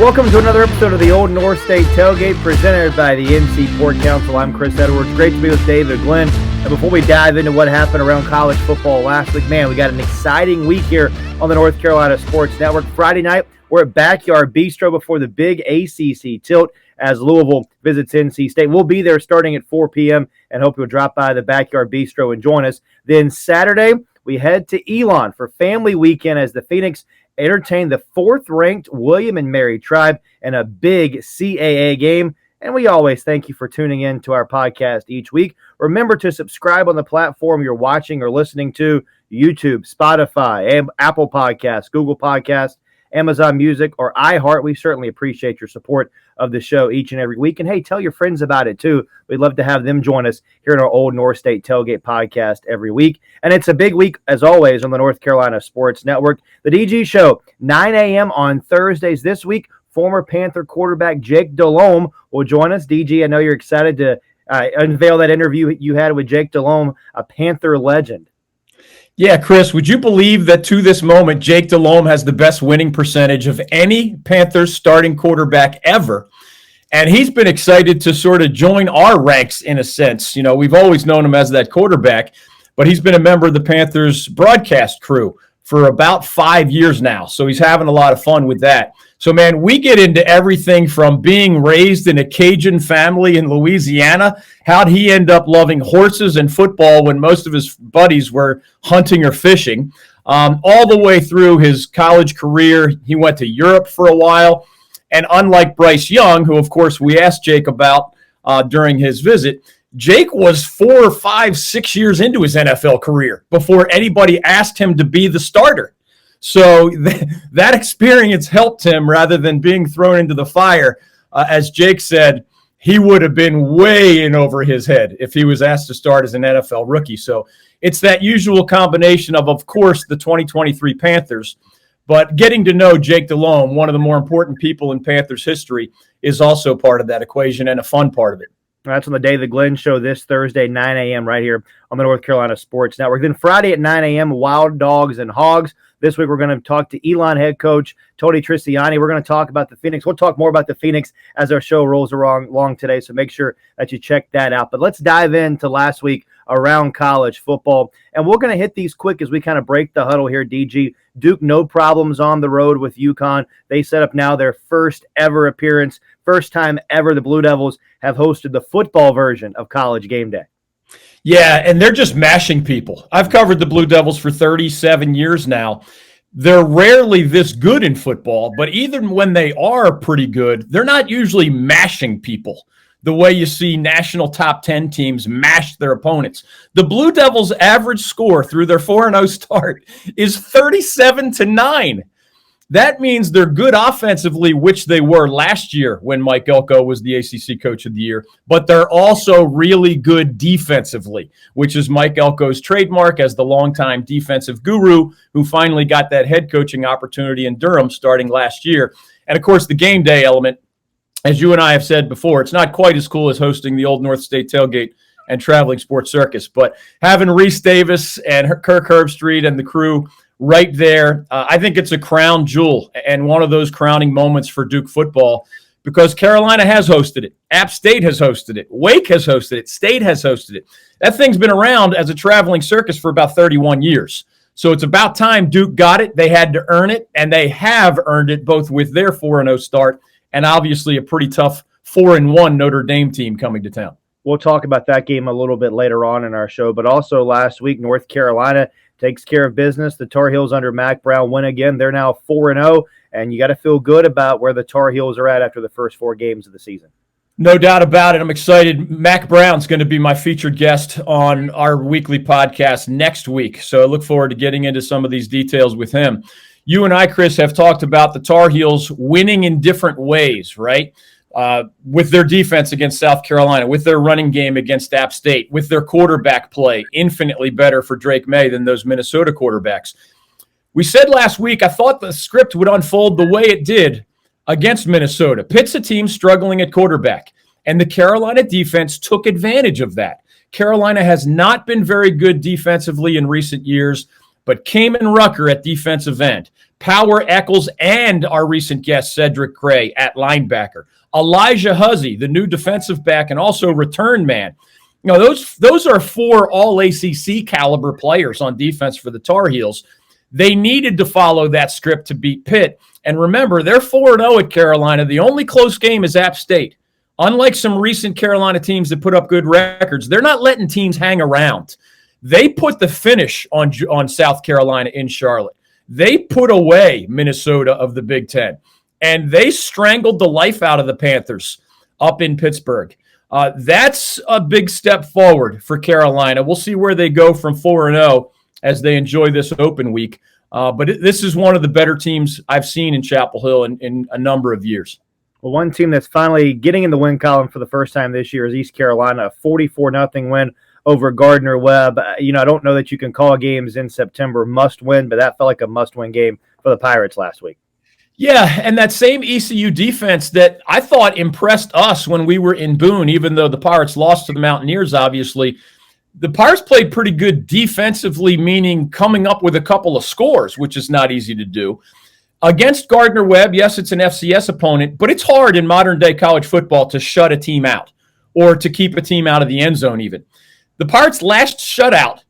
Welcome to another episode of the Old North State Tailgate presented by the NC Port Council. I'm Chris Edwards. Great to be with David Glenn. And before we dive into what happened around college football last week, man, we got an exciting week here on the North Carolina Sports Network. Friday night, we're at Backyard Bistro before the big ACC tilt as Louisville visits NC State. We'll be there starting at 4 p.m. and hope you'll drop by the Backyard Bistro and join us. Then Saturday, we head to Elon for family weekend as the Phoenix entertain the fourth-ranked William and Mary Tribe in a big CAA game. And we always thank you for tuning in to our podcast each week. Remember to subscribe on the platform you're watching or listening to: YouTube, Spotify, Apple Podcasts, Google Podcasts, Amazon Music, or iHeart. We certainly appreciate your support of the show each and every week. And hey, tell your friends about it too. We'd love to have them join us here in our Old North State Tailgate podcast every week. And it's a big week, as always, on the North Carolina Sports Network. The DG Show, 9 a.m. on Thursdays this week. Former Panther quarterback Jake Delhomme will join us. DG, I know you're excited to unveil that interview you had with Jake Delhomme, a Panther legend. Yeah, Chris, would you believe that to this moment, Jake Delhomme has the best winning percentage of any Panthers starting quarterback ever? And he's been excited to sort of join our ranks in a sense. You know, we've always known him as that quarterback, but he's been a member of the Panthers broadcast crew for about 5 years now. So he's having a lot of fun with that. So, man, we get into everything from being raised in a Cajun family in Louisiana. How'd he end up loving horses and football when most of his buddies were hunting or fishing? All the way through his college career, he went to Europe for a while. And unlike Bryce Young, who, of course, we asked Jake about during his visit, Jake was 4, 5, 6 years into his NFL career before anybody asked him to be the starter. So that experience helped him rather than being thrown into the fire. As Jake said, he would have been way in over his head if he was asked to start as an NFL rookie. So it's that usual combination of course, the 2023 Panthers. But getting to know Jake Delhomme, one of the more important people in Panthers history, is also part of that equation and a fun part of it. That's on the David Glenn Show this Thursday, 9 a.m. right here on the North Carolina Sports Network. Then Friday at 9 a.m., Wild Dogs and Hogs. This week we're going to talk to Elon head coach Tony Trisciani. We're going to talk about the Phoenix. We'll talk more about the Phoenix as our show rolls along today, so make sure that you check that out. But let's dive into last week around college football. And we're going to hit these quick as we kind of break the huddle here, DG. Duke, no problems on the road with UConn. They set up now their first ever appearance. First time ever the Blue Devils have hosted the football version of College Game Day. Yeah, and they're just mashing people. I've covered the Blue Devils for 37 years now. They're rarely this good in football, but even when they are pretty good, they're not usually mashing people the way you see national top 10 teams mash their opponents. The Blue Devils' average score through their 4-0 start is 37-9. That means they're good offensively, which they were last year when Mike Elko was the ACC Coach of the Year, but they're also really good defensively, which is Mike Elko's trademark as the longtime defensive guru who finally got that head coaching opportunity in Durham starting last year. And, of course, the game day element, as you and I have said before, it's not quite as cool as hosting the Old North State Tailgate and Traveling Sports Circus, but having Reese Davis and Kirk Herbstreit and the crew right there, I think it's a crown jewel and one of those crowning moments for Duke football because Carolina has hosted it. App State has hosted it. Wake has hosted it. State has hosted it. That thing's been around as a traveling circus for about 31 years. So it's about time Duke got it. They had to earn it, and they have earned it both with their 4-0 start and obviously a pretty tough 4-1 Notre Dame team coming to town. We'll talk about that game a little bit later on in our show, but also last week, North Carolina takes care of business. The Tar Heels under Mack Brown win again. They're now 4-0, and you got to feel good about where the Tar Heels are at after the first 4 games of the season. No doubt about it. I'm excited. Mack Brown's going to be my featured guest on our weekly podcast next week, so I look forward to getting into some of these details with him. You and I, Chris, have talked about the Tar Heels winning in different ways, right? With their defense against South Carolina, with their running game against App State, with their quarterback play, infinitely better for Drake May than those Minnesota quarterbacks. We said last week, I thought the script would unfold the way it did against Minnesota. Pitt's a team struggling at quarterback, and the Carolina defense took advantage of that. Carolina has not been very good defensively in recent years, but Kamen Rucker at defensive end, Power Eccles and our recent guest Cedric Gray at linebacker, Elijah Huzzy, the new defensive back and also return man. You know, those are 4 all ACC caliber players on defense for the Tar Heels. They needed to follow that script to beat Pitt. And remember, they're 4-0 at Carolina. The only close game is App State. Unlike some recent Carolina teams that put up good records, they're not letting teams hang around. They put the finish on South Carolina in Charlotte. They put away Minnesota of the Big Ten. And they strangled the life out of the Panthers up in Pittsburgh. That's a big step forward for Carolina. We'll see where they go from 4-0 as they enjoy this open week. But this is one of the better teams I've seen in Chapel Hill in a number of years. Well, one team that's finally getting in the win column for the first time this year is East Carolina, a 44-0 win over Gardner-Webb. I don't know that you can call games in September must-win, but that felt like a must-win game for the Pirates last week. Yeah, and that same ECU defense that I thought impressed us when we were in Boone, even though the Pirates lost to the Mountaineers, obviously, the Pirates played pretty good defensively, meaning coming up with a couple of scores, which is not easy to do. Against Gardner-Webb, yes, it's an FCS opponent, but it's hard in modern-day college football to shut a team out or to keep a team out of the end zone even. The Pirates' last shutout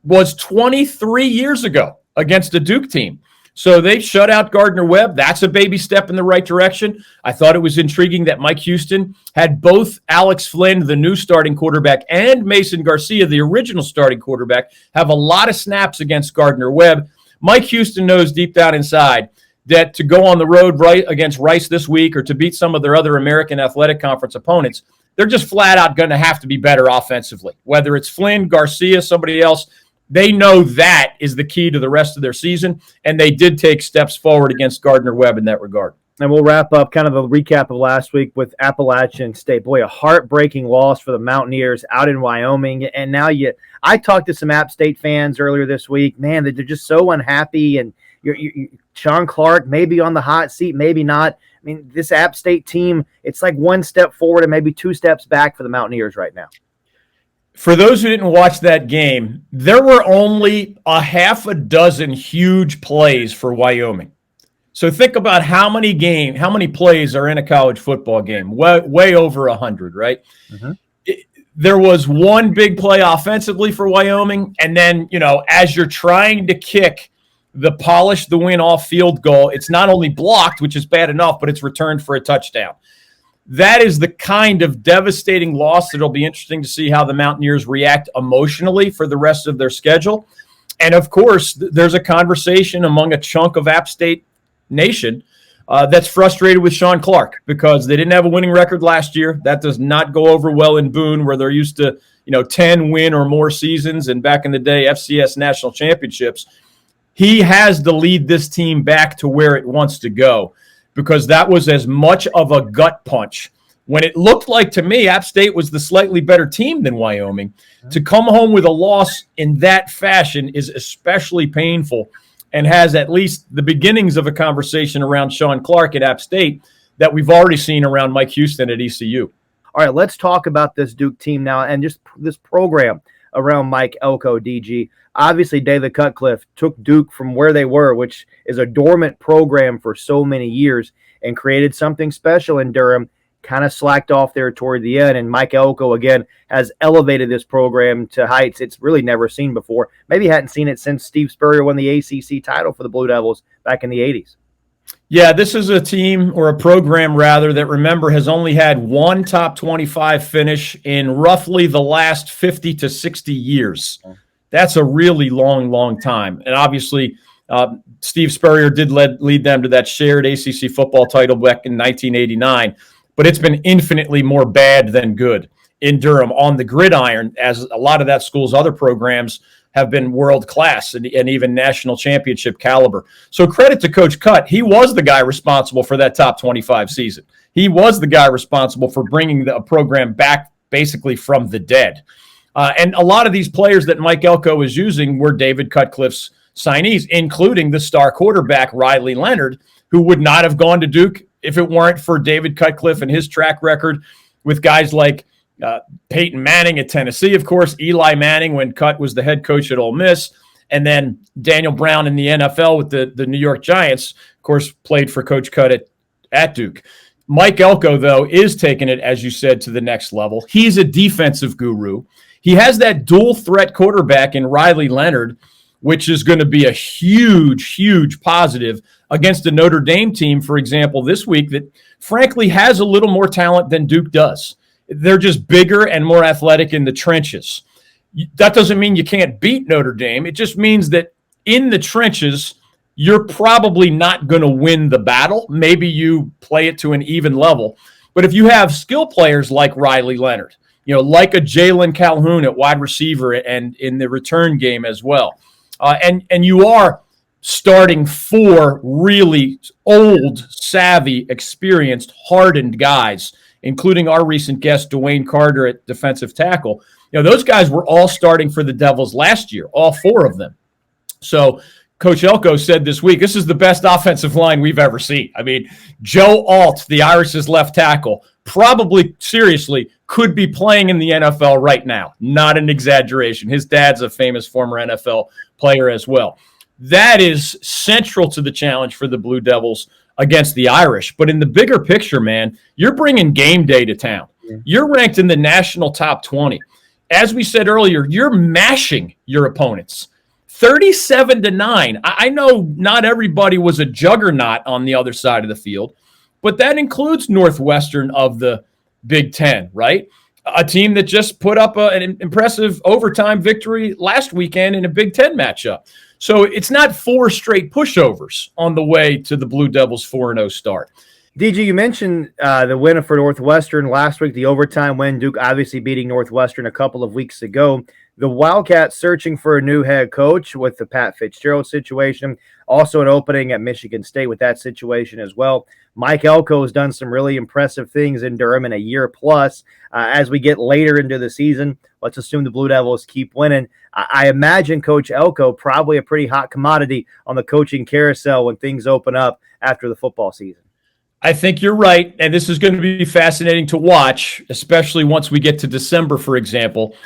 was 23 years ago against a Duke team. So they shut out Gardner-Webb. That's a baby step in the right direction. I thought it was intriguing that Mike Houston had both Alex Flynn, the new starting quarterback, and Mason Garcia, the original starting quarterback, have a lot of snaps against Gardner-Webb. Mike Houston knows deep down inside that to go on the road right against Rice this week or to beat some of their other American Athletic Conference opponents, they're just flat out going to have to be better offensively. Whether it's Flynn, Garcia, somebody else, they know that is the key to the rest of their season, and they did take steps forward against Gardner-Webb in that regard. And we'll wrap up kind of a recap of last week with Appalachian State. Boy, a heartbreaking loss for the Mountaineers out in Wyoming. And now I talked to some App State fans earlier this week. Man, they're just so unhappy. And Sean Clark may be on the hot seat, maybe not. I mean, this App State team, it's like one step forward and maybe 2 steps back for the Mountaineers right now. For those who didn't watch that game, there were only a half a dozen huge plays for Wyoming. So think about how many plays are in a college football game. Way over 100, right? Mm-hmm. There was one big play offensively for Wyoming, and then, as you're trying to kick the polish the win off field goal, it's not only blocked, which is bad enough, but it's returned for a touchdown. That is the kind of devastating loss that it'll be interesting to see how the Mountaineers react emotionally for the rest of their schedule. And, of course, there's a conversation among a chunk of App State Nation that's frustrated with Sean Clark because they didn't have a winning record last year. That does not go over well in Boone, where they're used to 10 win or more seasons, and back in the day FCS national championships. He has to lead this team back to where it wants to go, because that was as much of a gut punch when it looked like, to me, App State was the slightly better team than Wyoming. To come home with a loss in that fashion is especially painful, and has at least the beginnings of a conversation around Sean Clark at App State that we've already seen around Mike Houston at ECU. All right, let's talk about this Duke team now and just this program around Mike Elko, DG. Obviously, David Cutcliffe took Duke from where they were, which is a dormant program for so many years, and created something special in Durham, kind of slacked off there toward the end. And Mike Elko, again, has elevated this program to heights it's really never seen before. Maybe hadn't seen it since Steve Spurrier won the ACC title for the Blue Devils back in the 80s. Yeah, this is a team, or a program rather, that, remember, has only had one top 25 finish in roughly the last 50 to 60 years. That's a really long, long time. And obviously, Steve Spurrier did lead them to that shared ACC football title back in 1989. But it's been infinitely more bad than good in Durham on the gridiron, as a lot of that school's other programs have been world-class and even national championship caliber. So credit to Coach Cut. He was the guy responsible for that top 25 season. He was the guy responsible for bringing the program back basically from the dead. And a lot of these players that Mike Elko is using were David Cutcliffe's signees, including the star quarterback Riley Leonard, who would not have gone to Duke if it weren't for David Cutcliffe and his track record with guys like Peyton Manning at Tennessee, of course, Eli Manning when Cut was the head coach at Ole Miss, And then Daniel Brown in the NFL with the New York Giants, of course, played for Coach Cutt at Duke. Mike Elko, though, is taking it, as you said, to the next level. He's a defensive guru. He has that dual threat quarterback in Riley Leonard, which is going to be a huge, huge positive against a Notre Dame team, for example, this week that frankly has a little more talent than Duke does. They're just bigger and more athletic in the trenches. That doesn't mean you can't beat Notre Dame. It just means that in the trenches, you're probably not going to win the battle. Maybe you play it to an even level. But if you have skill players like Riley Leonard, like a Jalen Calhoun at wide receiver and in the return game as well, and you are starting 4 really old, savvy, experienced, hardened guys, including our recent guest, Dwayne Carter at defensive tackle. Those guys were all starting for the Devils last year, all 4 of them. So Coach Elko said this week, this is the best offensive line we've ever seen. I mean, Joe Alt, the Irish's left tackle, probably, seriously, could be playing in the NFL right now. Not an exaggeration. His dad's a famous former NFL player as well. That is central to the challenge for the Blue Devils against the Irish. But in the bigger picture, man, you're bringing game day to town. You're ranked in the national top 20. As we said earlier, you're mashing your opponents. 37-9. I know not everybody was a juggernaut on the other side of the field, but that includes Northwestern of the Big Ten, right? A team that just put up an impressive overtime victory last weekend in a Big Ten matchup. So it's not 4 straight pushovers on the way to the Blue Devils' 4-0 start. DG, you mentioned the win for Northwestern last week, the overtime win, Duke obviously beating Northwestern a couple of weeks ago. The Wildcats searching for a new head coach with the Pat Fitzgerald situation. Also an opening at Michigan State with that situation as well. Mike Elko has done some really impressive things in Durham in a year plus. As we get later into the season, let's assume the Blue Devils keep winning. I imagine Coach Elko probably a pretty hot commodity on the coaching carousel when things open up after the football season. I think you're right, and this is going to be fascinating to watch, especially once we get to December, for example,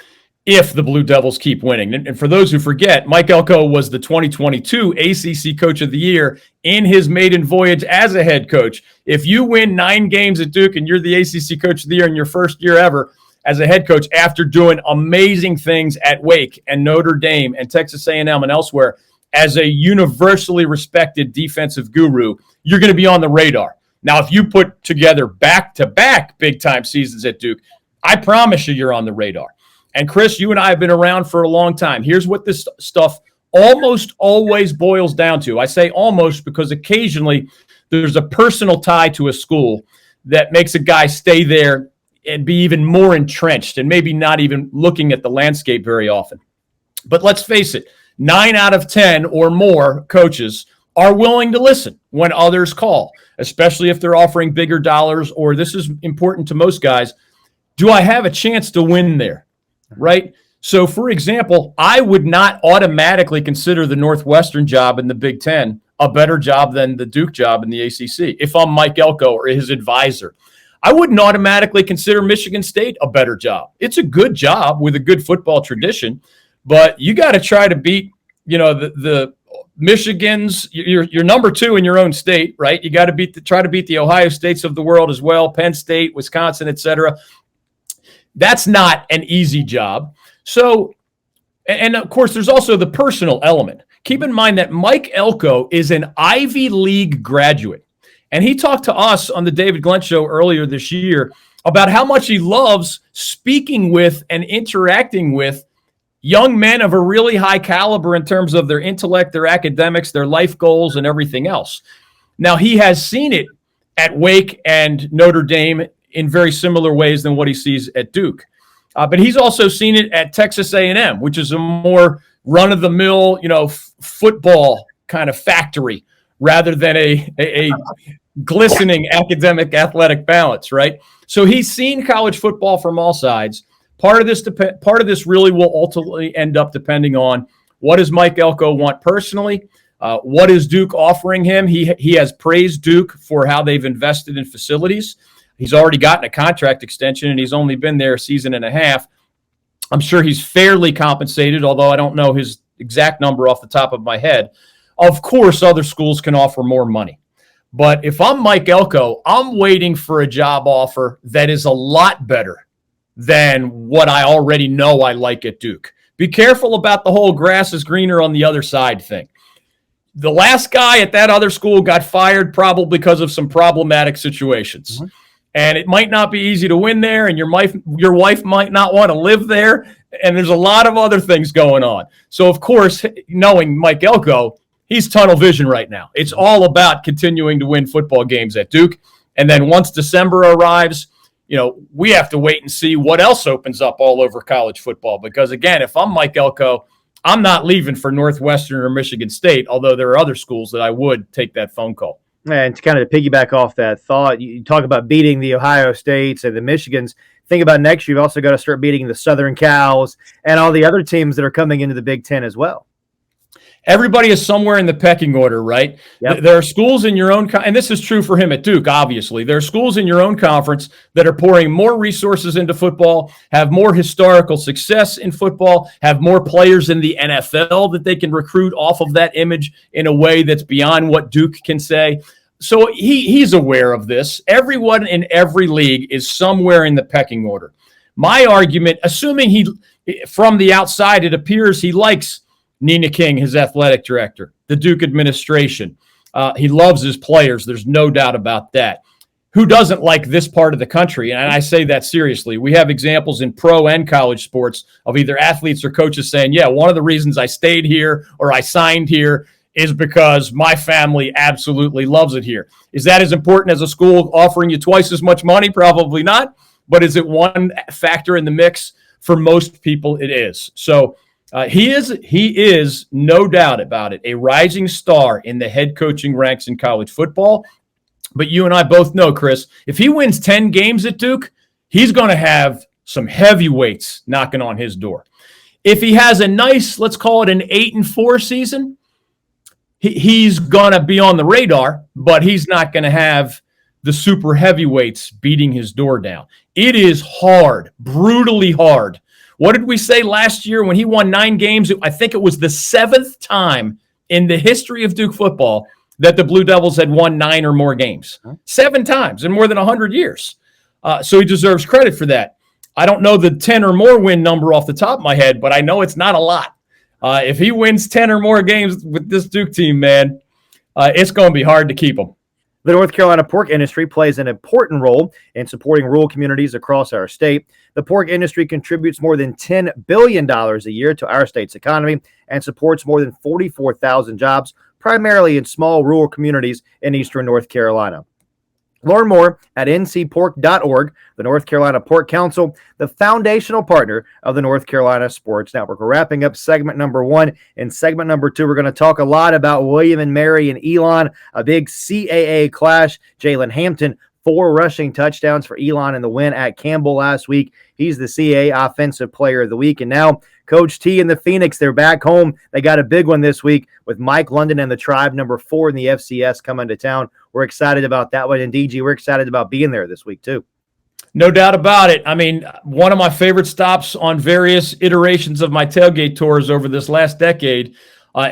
if the Blue Devils keep winning. And for those who forget, Mike Elko was the 2022 ACC Coach of the Year in his maiden voyage as a head coach. If you win 9 games at Duke and you're the ACC Coach of the Year in your first year ever as a head coach after doing amazing things at Wake and Notre Dame and Texas A&M and elsewhere as a universally respected defensive guru, you're going to be on the radar. Now, if you put together back-to-back big-time seasons at Duke, I promise you're on the radar. And, Chris, you and I have been around for a long time. Here's what this stuff almost always boils down to. I say almost because occasionally there's a personal tie to a school that makes a guy stay there and be even more entrenched and maybe not even looking at the landscape very often. But let's face it, 9 out of 10 or more coaches are willing to listen when others call, especially if they're offering bigger dollars, or this is important to most guys, do I have a chance to win there, right? So, for example, I would not automatically consider the Northwestern job in the Big Ten a better job than the Duke job in the ACC. If I'm Mike Elko or his advisor, I wouldn't automatically consider Michigan State a better job. It's a good job with a good football tradition, but you got to try to beat, the Michigan's, you're number 2 in your own state, right? You got to try to beat the Ohio States of the world as well, Penn State, Wisconsin, etc. That's not an easy job. So, and of course, there's also the personal element. Keep in mind that Mike Elko is an Ivy League graduate, and he talked to us on the David Glenn Show earlier this year about how much he loves speaking with and interacting with young men of a really high caliber in terms of their intellect, their academics, their life goals, and everything else. Now, he has seen it at Wake and Notre Dame in very similar ways than what he sees at Duke. But he's also seen it at Texas A&M, which is a more run-of-the-mill, football kind of factory rather than a glistening academic athletic balance, right? So he's seen college football from all sides. Part of this really will ultimately end up depending on what does Mike Elko want personally. What is Duke offering him? He has praised Duke for how they've invested in facilities. He's already gotten a contract extension, and he's only been there a season and a half. I'm sure he's fairly compensated, although I don't know his exact number off the top of my head. Of course, other schools can offer more money. But if I'm Mike Elko, I'm waiting for a job offer that is a lot better than what I already know I like at Duke. Be careful about the whole grass is greener on the other side thing. The last guy at that other school got fired probably because of some problematic situations. Mm-hmm. And it might not be easy to win there, and your wife might not want to live there, and there's a lot of other things going on. So, of course, knowing Mike Elko, he's tunnel vision right now. It's all about continuing to win football games at Duke. And then once December arrives, we have to wait and see what else opens up all over college football. Because, again, if I'm Mike Elko, I'm not leaving for Northwestern or Michigan State, although there are other schools that I would take that phone call. And to kind of piggyback off that thought, you talk about beating the Ohio States and the Michigans. Think about next year, you've also got to start beating the Southern Cals and all the other teams that are coming into the Big Ten as well. Everybody is somewhere in the pecking order, right? Yep. There are schools in your own and this is true for him at Duke, obviously. There are schools in your own conference that are pouring more resources into football, have more historical success in football, have more players in the NFL that they can recruit off of that image in a way that's beyond what Duke can say. So he's aware of this. Everyone in every league is somewhere in the pecking order. My argument, assuming from the outside, it appears he likes Nina King, his athletic director, the Duke administration. He loves his players. There's no doubt about that. Who doesn't like this part of the country? And I say that seriously. We have examples in pro and college sports of either athletes or coaches saying, yeah, one of the reasons I stayed here or I signed here is because my family absolutely loves it here. Is that as important as a school offering you twice as much money? Probably not. But is it one factor in the mix? For most people, it is. So he is, no doubt about it, a rising star in the head coaching ranks in college football. But you and I both know, Chris, if he wins 10 games at Duke, he's going to have some heavyweights knocking on his door. If he has a nice, let's call it an 8-4 season, he's going to be on the radar, but he's not going to have the super heavyweights beating his door down. It is hard, brutally hard. What did we say last year when he won 9 games? I think it was the 7th time in the history of Duke football that the Blue Devils had won 9 or more games. 7 times in more than 100 years. So he deserves credit for that. I don't know the 10 or more win number off the top of my head, but I know it's not a lot. If he wins 10 or more games with this Duke team, man, it's going to be hard to keep him. The North Carolina pork industry plays an important role in supporting rural communities across our state. The pork industry contributes more than $10 billion a year to our state's economy and supports more than 44,000 jobs, primarily in small rural communities in eastern North Carolina. Learn more at ncpork.org, the North Carolina Pork Council, the foundational partner of the North Carolina Sports Network. We're wrapping up segment number 1. In segment number 2, we're going to talk a lot about William and Mary and Elon, a big CAA clash. Jalen Hampton, 4 rushing touchdowns for Elon in the win at Campbell last week. He's the CAA Offensive Player of the Week. And now Coach T and the Phoenix, they're back home. They got a big one this week with Mike London and the Tribe, number 4 in the FCS, coming to town. We're excited about that one. And DG, we're excited about being there this week too. No doubt about it. I mean, one of my favorite stops on various iterations of my tailgate tours over this last decade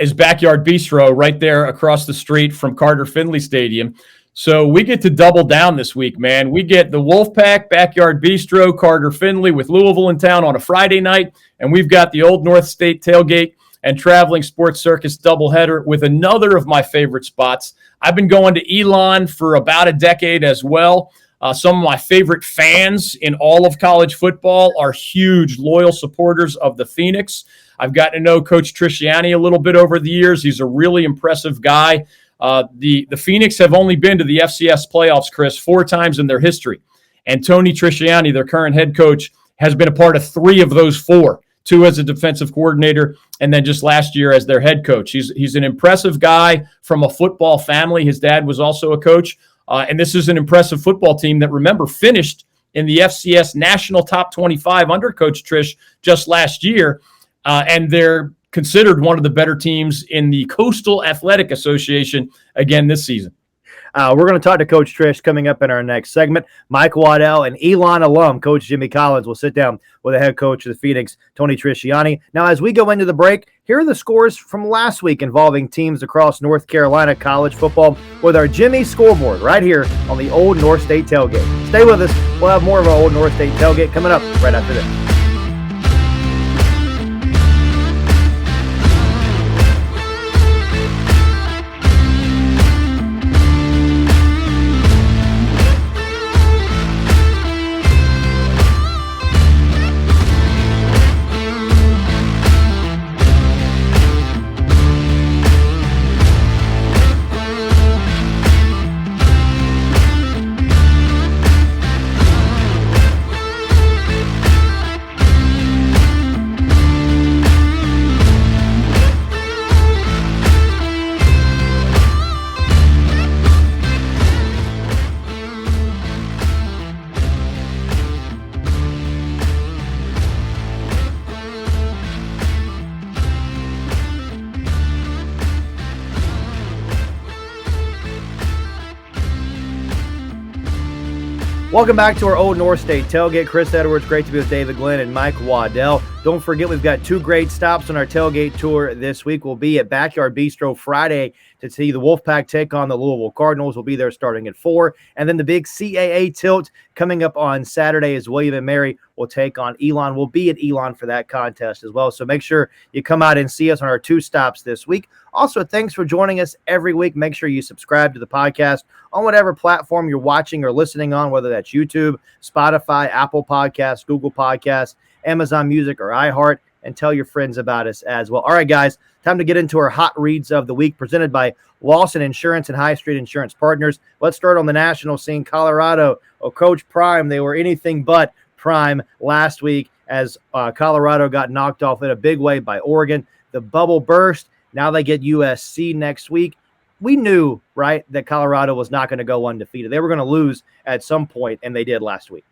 is Backyard Bistro right there across the street from Carter Finley Stadium. So we get to double down this week, man. We get the Wolfpack, Backyard Bistro, Carter Finley with Louisville in town on a Friday night. And we've got the Old North State Tailgate and Traveling Sports Circus doubleheader with another of my favorite spots. I've been going to Elon for about a decade as well. Some of my favorite fans in all of college football are huge, loyal supporters of the Phoenix. I've gotten to know Coach Trisciani a little bit over the years. He's a really impressive guy. The Phoenix have only been to the FCS playoffs, Chris, 4 times in their history. And Tony Trisciani, their current head coach, has been a part of 3 of those 4, 2 as a defensive coordinator, and then just last year as their head coach. He's an impressive guy from a football family. His dad was also a coach. And this is an impressive football team that, remember, finished in the FCS National Top 25 under Coach Trish just last year. And they're considered one of the better teams in the Coastal Athletic Association again this season. We're going to talk to Coach Trish coming up in our next segment. Mike Waddell and Elon alum, Coach Jimmy Collins, will sit down with the head coach of the Phoenix, Tony Trisciani. Now, as we go into the break, here are the scores from last week involving teams across North Carolina college football with our Jimmy scoreboard right here on the Old North State Tailgate. Stay with us. We'll have more of our Old North State Tailgate coming up right after this. Welcome back to our Old North State Tailgate. Chris Edwards, great to be with David Glenn and Mike Waddell. Don't forget, we've got two great stops on our tailgate tour this week. We'll be at Backyard Bistro Friday to see the Wolfpack take on the Louisville Cardinals. We'll be there starting at 4. And then the big CAA tilt coming up on Saturday as William and Mary will take on Elon. We'll be at Elon for that contest as well. So make sure you come out and see us on our two stops this week. Also, thanks for joining us every week. Make sure you subscribe to the podcast on whatever platform you're watching or listening on, whether that's YouTube, Spotify, Apple Podcasts, Google Podcasts, Amazon Music, or iHeart, and tell your friends about us as well. All right, guys, time to get into our hot reads of the week presented by Lawson Insurance and High Street Insurance Partners. Let's start on the national scene. Colorado, Coach Prime, they were anything but prime last week as Colorado got knocked off in a big way by Oregon. The bubble burst. Now they get USC next week. We knew, right, that Colorado was not going to go undefeated. They were going to lose at some point, and they did last week.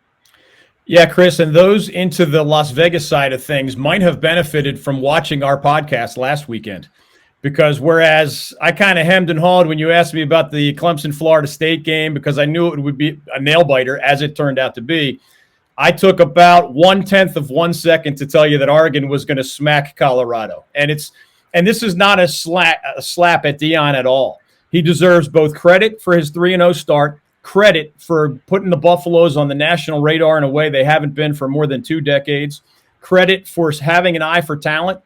Yeah, Chris, and those into the Las Vegas side of things might have benefited from watching our podcast last weekend, because whereas I kind of hemmed and hawed when you asked me about the Clemson-Florida State game because I knew it would be a nail-biter, as it turned out to be, I took about 1/10 of 1 second to tell you that Oregon was going to smack Colorado. And this is not a slap at Dion at all. He deserves both credit for his 3-0 start, credit for putting the Buffaloes on the national radar in a way they haven't been for more than 2 decades, credit for having an eye for talent.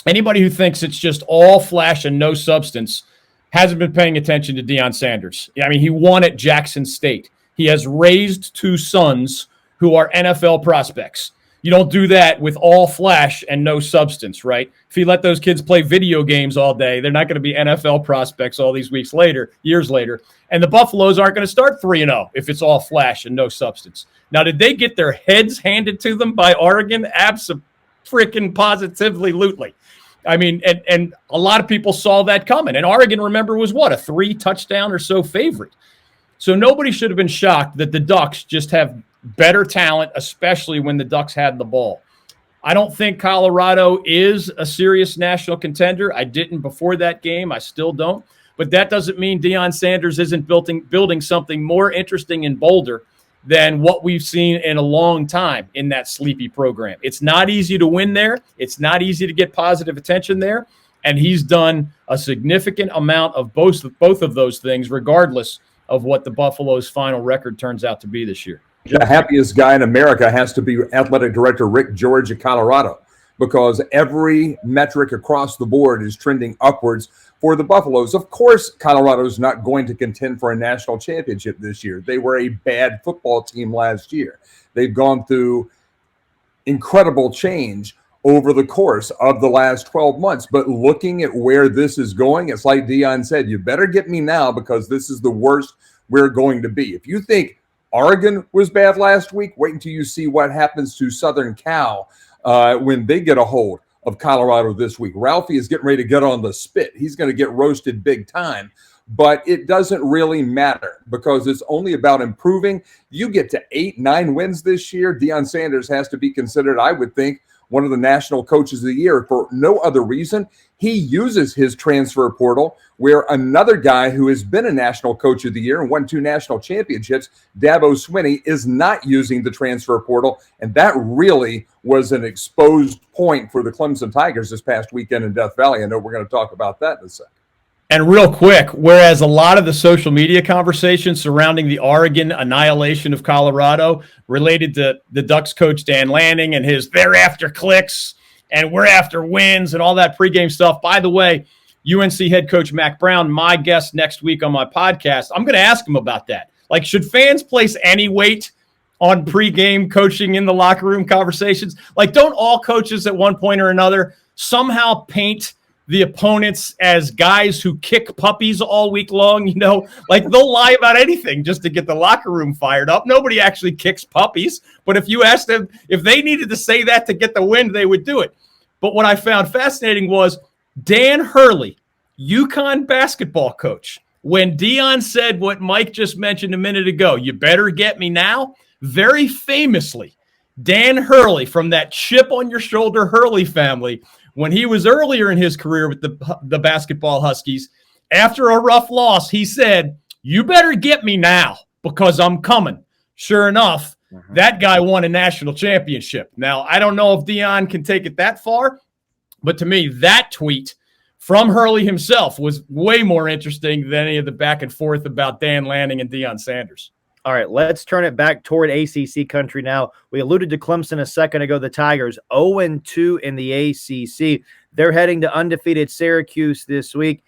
Anybody who thinks it's just all flash and no substance hasn't been paying attention to Deion Sanders. I mean, he won at Jackson State. He has raised 2 sons who are NFL prospects. You don't do that with all flash and no substance, right? If you let those kids play video games all day, they're not going to be NFL prospects all these years later. And the Buffaloes aren't going to start 3-0 if it's all flash and no substance. Now, did they get their heads handed to them by Oregon? Absolutely. I mean, and a lot of people saw that coming. And Oregon, remember, was what, a 3-touchdown or so favorite. So nobody should have been shocked that the Ducks just have better talent, especially when the Ducks had the ball. I don't think Colorado is a serious national contender. I didn't before that game. I still don't. But that doesn't mean Deion Sanders isn't building something more interesting and bolder than what we've seen in a long time in that sleepy program. It's not easy to win there. It's not easy to get positive attention there. And he's done a significant amount of both of those things, regardless of what the Buffalo's final record turns out to be this year. The happiest guy in America has to be Athletic Director Rick George of Colorado, because every metric across the board is trending upwards for the Buffaloes. Of course, Colorado's not going to contend for a national championship this year. They were a bad football team last year. They've gone through incredible change over the course of the last 12 months. But looking at where this is going, it's like Deion said, you better get me now because this is the worst we're going to be. If you think Oregon was bad last week, wait until you see what happens to Southern Cal when they get a hold of Colorado this week. Ralphie is getting ready to get on the spit. He's going to get roasted big time. But it doesn't really matter because it's only about improving. You get to 8-9 wins this year, Deion Sanders has to be considered, I would think, one of the national coaches of the year for no other reason. He uses his transfer portal, where another guy who has been a national coach of the year and won 2 national championships, Dabo Swinney, is not using the transfer portal. And that really was an exposed point for the Clemson Tigers this past weekend in Death Valley. I know we're going to talk about that in a second. And real quick, whereas a lot of the social media conversations surrounding the Oregon annihilation of Colorado related to the Ducks coach Dan Lanning and his "they're after clicks and we're after wins" and all that pregame stuff. By the way, UNC head coach Mac Brown, my guest next week on my podcast, I'm going to ask him about that. Like, should fans place any weight on pregame coaching in the locker room conversations? Like, don't all coaches at one point or another somehow paint the opponents as guys who kick puppies all week long? You know, like, they'll lie about anything just to get the locker room fired up. Nobody actually kicks puppies, but if you asked them if they needed to say that to get the win, they would do it. But what I found fascinating was Dan Hurley, UConn basketball coach, when Deion said what Mike just mentioned a minute ago, "You better get me now," very famously, Dan Hurley, from that chip on your shoulder Hurley family, when he was earlier in his career with the basketball Huskies, after a rough loss, he said, "You better get me now because I'm coming." Sure enough, that guy won a national championship. Now, I don't know if Deion can take it that far, but to me, that tweet from Hurley himself was way more interesting than any of the back and forth about Dan Lanning and Deion Sanders. All right, let's turn it back toward ACC country now. We alluded to Clemson a second ago. The Tigers 0-2 in the ACC. They're heading to undefeated Syracuse this week.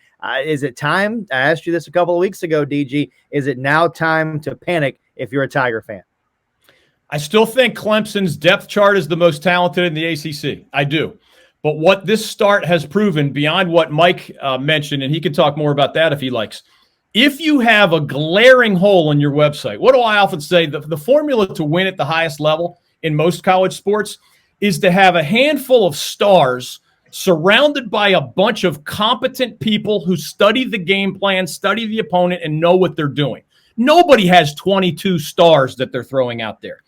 Is it time? I asked you this a couple of weeks ago, DG. Is it now time to panic if you're a Tiger fan? I still think Clemson's depth chart is the most talented in the ACC. I do. But what this start has proven, beyond what Mike mentioned, and he can talk more about that if he likes, if you have a glaring hole in your website, what do I often say? The formula to win at the highest level in most college sports is to have a handful of stars surrounded by a bunch of competent people who study the game plan, study the opponent, and know what they're doing. Nobody has 22 stars that they're throwing out there.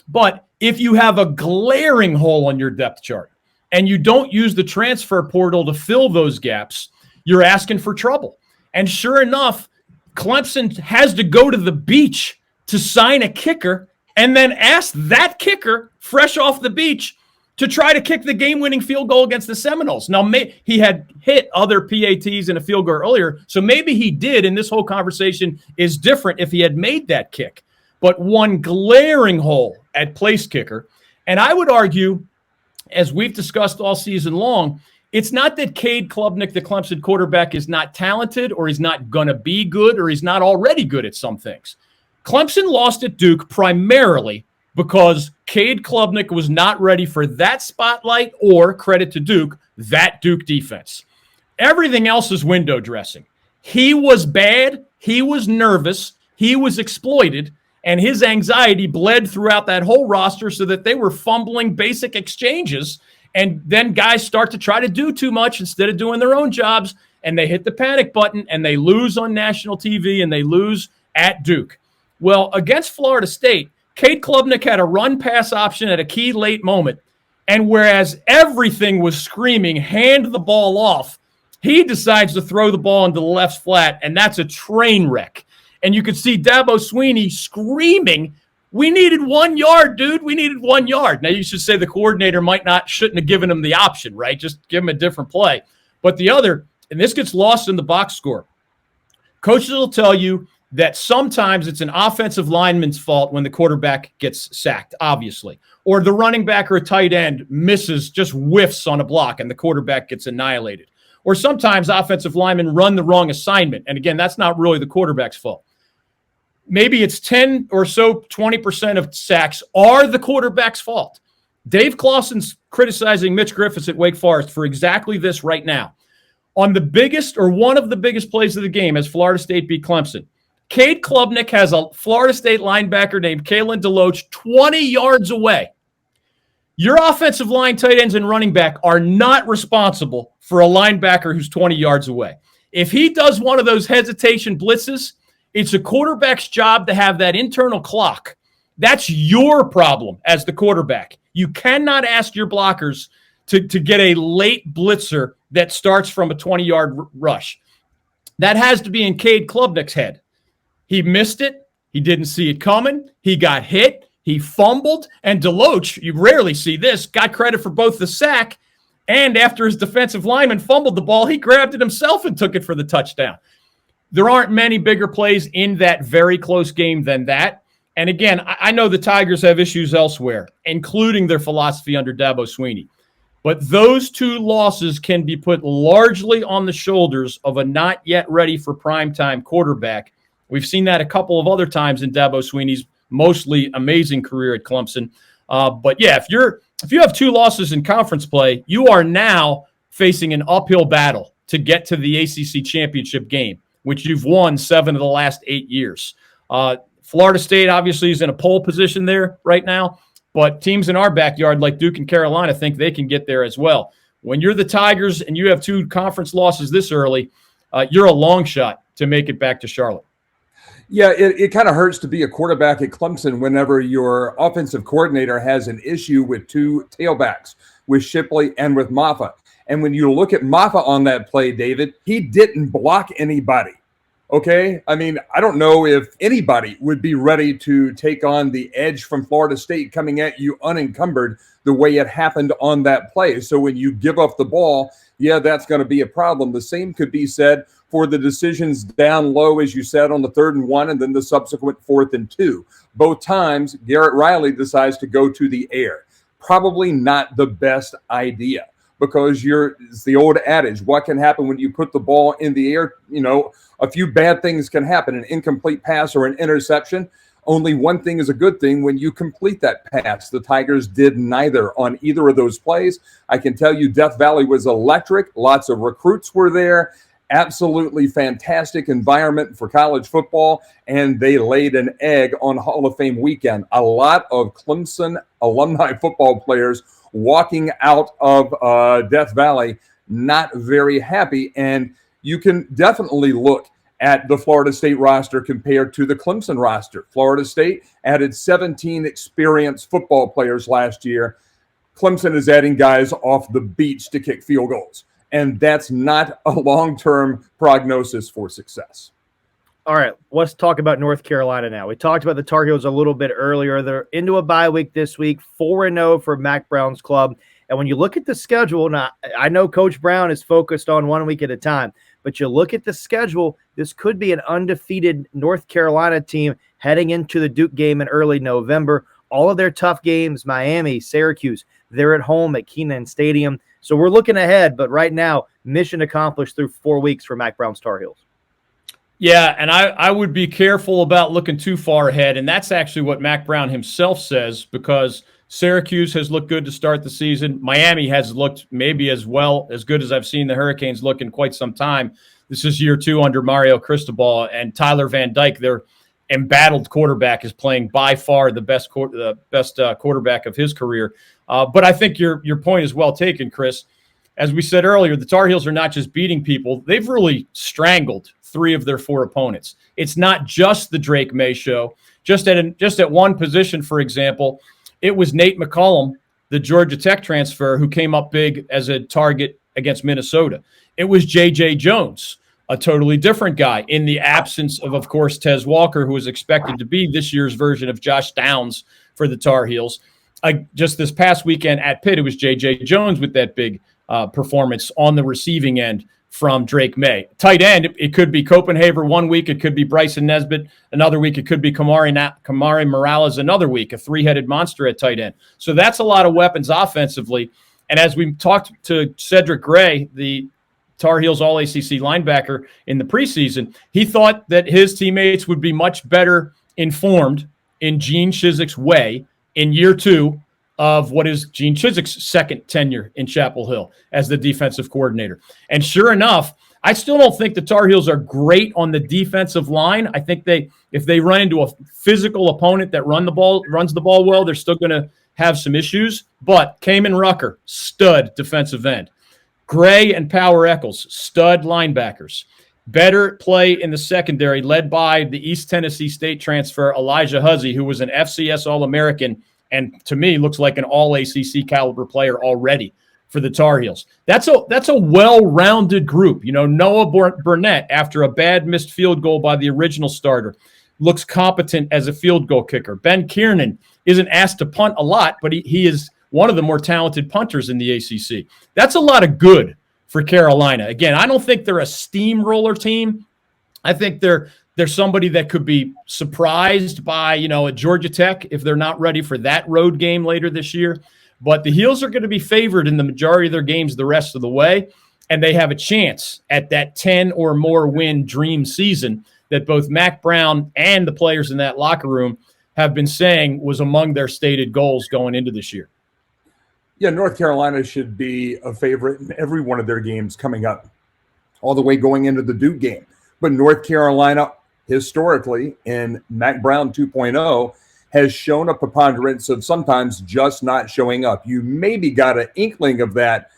But if you have a glaring hole on your depth chart and you don't use the transfer portal to fill those gaps, you're asking for trouble. And sure enough, Clemson has to go to the beach to sign a kicker and then ask that kicker, fresh off the beach, to try to kick the game-winning field goal against the Seminoles. Now, he had hit other PATs in a field goal earlier, so maybe he did, and this whole conversation is different if he had made that kick. But one glaring hole at place kicker, and I would argue, as we've discussed all season long, it's not that Cade Klubnik, the Clemson quarterback, is not talented or he's not going to be good or he's not already good at some things. Clemson lost at Duke primarily because Cade Klubnik was not ready for that spotlight or, credit to Duke, that Duke defense. Everything else is window dressing. He was bad. He was nervous. He was exploited. And his anxiety bled throughout that whole roster so that they were fumbling basic exchanges. And then guys start to try to do too much instead of doing their own jobs, and they hit the panic button, and they lose on national TV, and they lose at Duke. Well, against Florida State, Cade Klubnik had a run-pass option at a key late moment, and whereas everything was screaming, hand the ball off, he decides to throw the ball into the left flat, and that's a train wreck. And you could see Dabo Swinney screaming, "We needed 1 yard, dude. We needed 1 yard." Now, you should say the coordinator shouldn't have given him the option, right? Just give him a different play. But the other, and this gets lost in the box score, coaches will tell you that sometimes it's an offensive lineman's fault when the quarterback gets sacked, obviously. Or the running back or a tight end misses, just whiffs on a block, and the quarterback gets annihilated. Or sometimes offensive linemen run the wrong assignment. And again, that's not really the quarterback's fault. Maybe it's 10 or so, 20% of sacks are the quarterback's fault. Dave Clawson's criticizing Mitch Griffiths at Wake Forest for exactly this right now. On the biggest or one of the biggest plays of the game as Florida State beat Clemson, Cade Klubnik has a Florida State linebacker named Kalen DeLoach 20 yards away. Your offensive line, tight ends, and running back are not responsible for a linebacker who's 20 yards away. If he does one of those hesitation blitzes, it's a quarterback's job to have that internal clock That's your problem as the quarterback. You cannot ask your blockers to get a late blitzer that starts from a 20-yard rush. That has to be in Cade Klubnik's head. He missed it. He didn't see it coming. He got hit. He fumbled. And Deloach, you rarely see this, got credit for both the sack and after his defensive lineman fumbled the ball, he grabbed it himself and took it for the touchdown. There aren't many bigger plays in that very close game than that. And again, I know the Tigers have issues elsewhere, including their philosophy under Dabo Swinney. But those two losses can be put largely on the shoulders of a not yet ready for primetime quarterback. We've seen that a couple of other times in Dabo Swinney's mostly amazing career at Clemson. But yeah, if you have two losses in conference play, you are now facing an uphill battle to get to the ACC championship game, which you've won 7 of the last 8 years. Florida State obviously is in a pole position there right now. But teams in our backyard like Duke and Carolina think they can get there as well. When you're the Tigers and you have 2 conference losses this early, you're a long shot to make it back to Charlotte. Yeah, it kind of hurts to be a quarterback at Clemson whenever your offensive coordinator has an issue with 2 tailbacks, with Shipley and with Maffa. And when you look at Maffa on that play, David, he didn't block anybody. Okay, I mean, I don't know if anybody would be ready to take on the edge from Florida State coming at you unencumbered the way it happened on that play. So when you give up the ball, yeah, that's going to be a problem. The same could be said for the decisions down low, as you said, on the 3rd and 1 and then the subsequent 4th and 2. Both times, Garrett Riley decides to go to the air. Probably not the best idea. Because it's the old adage, what can happen when you put the ball in the air? You know, a few bad things can happen, an incomplete pass or an interception. Only one thing is a good thing when you complete that pass. The Tigers did neither on either of those plays. I can tell you Death Valley was electric. Lots of recruits were there. Absolutely fantastic environment for college football, and they laid an egg on Hall of Fame weekend. A lot of Clemson alumni football players walking out of Death Valley not very happy, and you can definitely look at the Florida State roster compared to the Clemson roster. Florida State added 17 experienced football players last year. Clemson is adding guys off the beach to kick field goals, and that's not a long-term prognosis for success. All right, let's talk about North Carolina now. We talked about the Tar Heels a little bit earlier. They're into a bye week this week, 4-0 for Mack Brown's club. And when you look at the schedule, now I know Coach Brown is focused on 1 week at a time, but you look at the schedule, this could be an undefeated North Carolina team heading into the Duke game in early November. All of their tough games, Miami, Syracuse, they're at home at Kenan Stadium. So we're looking ahead, but right now, mission accomplished through 4 weeks for Mack Brown's Tar Heels. Yeah, and I would be careful about looking too far ahead, and that's actually what Mack Brown himself says, because Syracuse has looked good to start the season. Miami has looked maybe as good as I've seen the Hurricanes look in quite some time. This is year 2 under Mario Cristobal, and Tyler Van Dyke, their embattled quarterback, is playing by far the best quarterback of his career. But I think your point is well taken, Chris. As we said earlier, the Tar Heels are not just beating people. They've really strangled 3 of their 4 opponents. It's not just the Drake May show. Just at one position, for example, it was Nate McCollum, the Georgia Tech transfer, who came up big as a target against Minnesota. It was J.J. Jones, a totally different guy, in the absence of course, Tez Walker, who was expected to be this year's version of Josh Downs for the Tar Heels. Just this past weekend at Pitt, it was J.J. Jones with that big performance on the receiving end from Drake May. Tight end, it could be Copenhaver 1 week. It could be Bryson Nesbitt another week. It could be Kamari Morales another week, a 3-headed monster at tight end. So that's a lot of weapons offensively. And as we talked to Cedric Gray, the Tar Heels All-ACC linebacker in the preseason, he thought that his teammates would be much better informed in Gene Chizik's way in year 2 of what is Gene Chizik's second tenure in Chapel Hill as the defensive coordinator. And sure enough, I still don't think the Tar Heels are great on the defensive line. I think if they run into a physical opponent that runs the ball well, they're still going to have some issues. But Kamen Rucker, stud defensive end. Gray and Power Eccles, stud linebackers. better play in the secondary, led by the East Tennessee State transfer Elijah Huzzy, who was an FCS All-American and to me looks like an All-ACC caliber player already for the Tar Heels. That's a well-rounded group. You know, Noah Burnett, after a bad missed field goal by the original starter, looks competent as a field goal kicker. Ben Kiernan isn't asked to punt a lot, but he is one of the more talented punters in the ACC. That's a lot of good for Carolina. Again, I don't think they're a steamroller team. I think they're somebody that could be surprised by, you know, a Georgia Tech if they're not ready for that road game later this year. But the Heels are going to be favored in the majority of their games the rest of the way, and they have a chance at that 10 or more win dream season that both Mac Brown and the players in that locker room have been saying was among their stated goals going into this year. Yeah, North Carolina should be a favorite in every one of their games coming up, all the way going into the Duke game. But North Carolina, historically, in Mac Brown 2.0, has shown a preponderance of sometimes just not showing up. You maybe got an inkling of that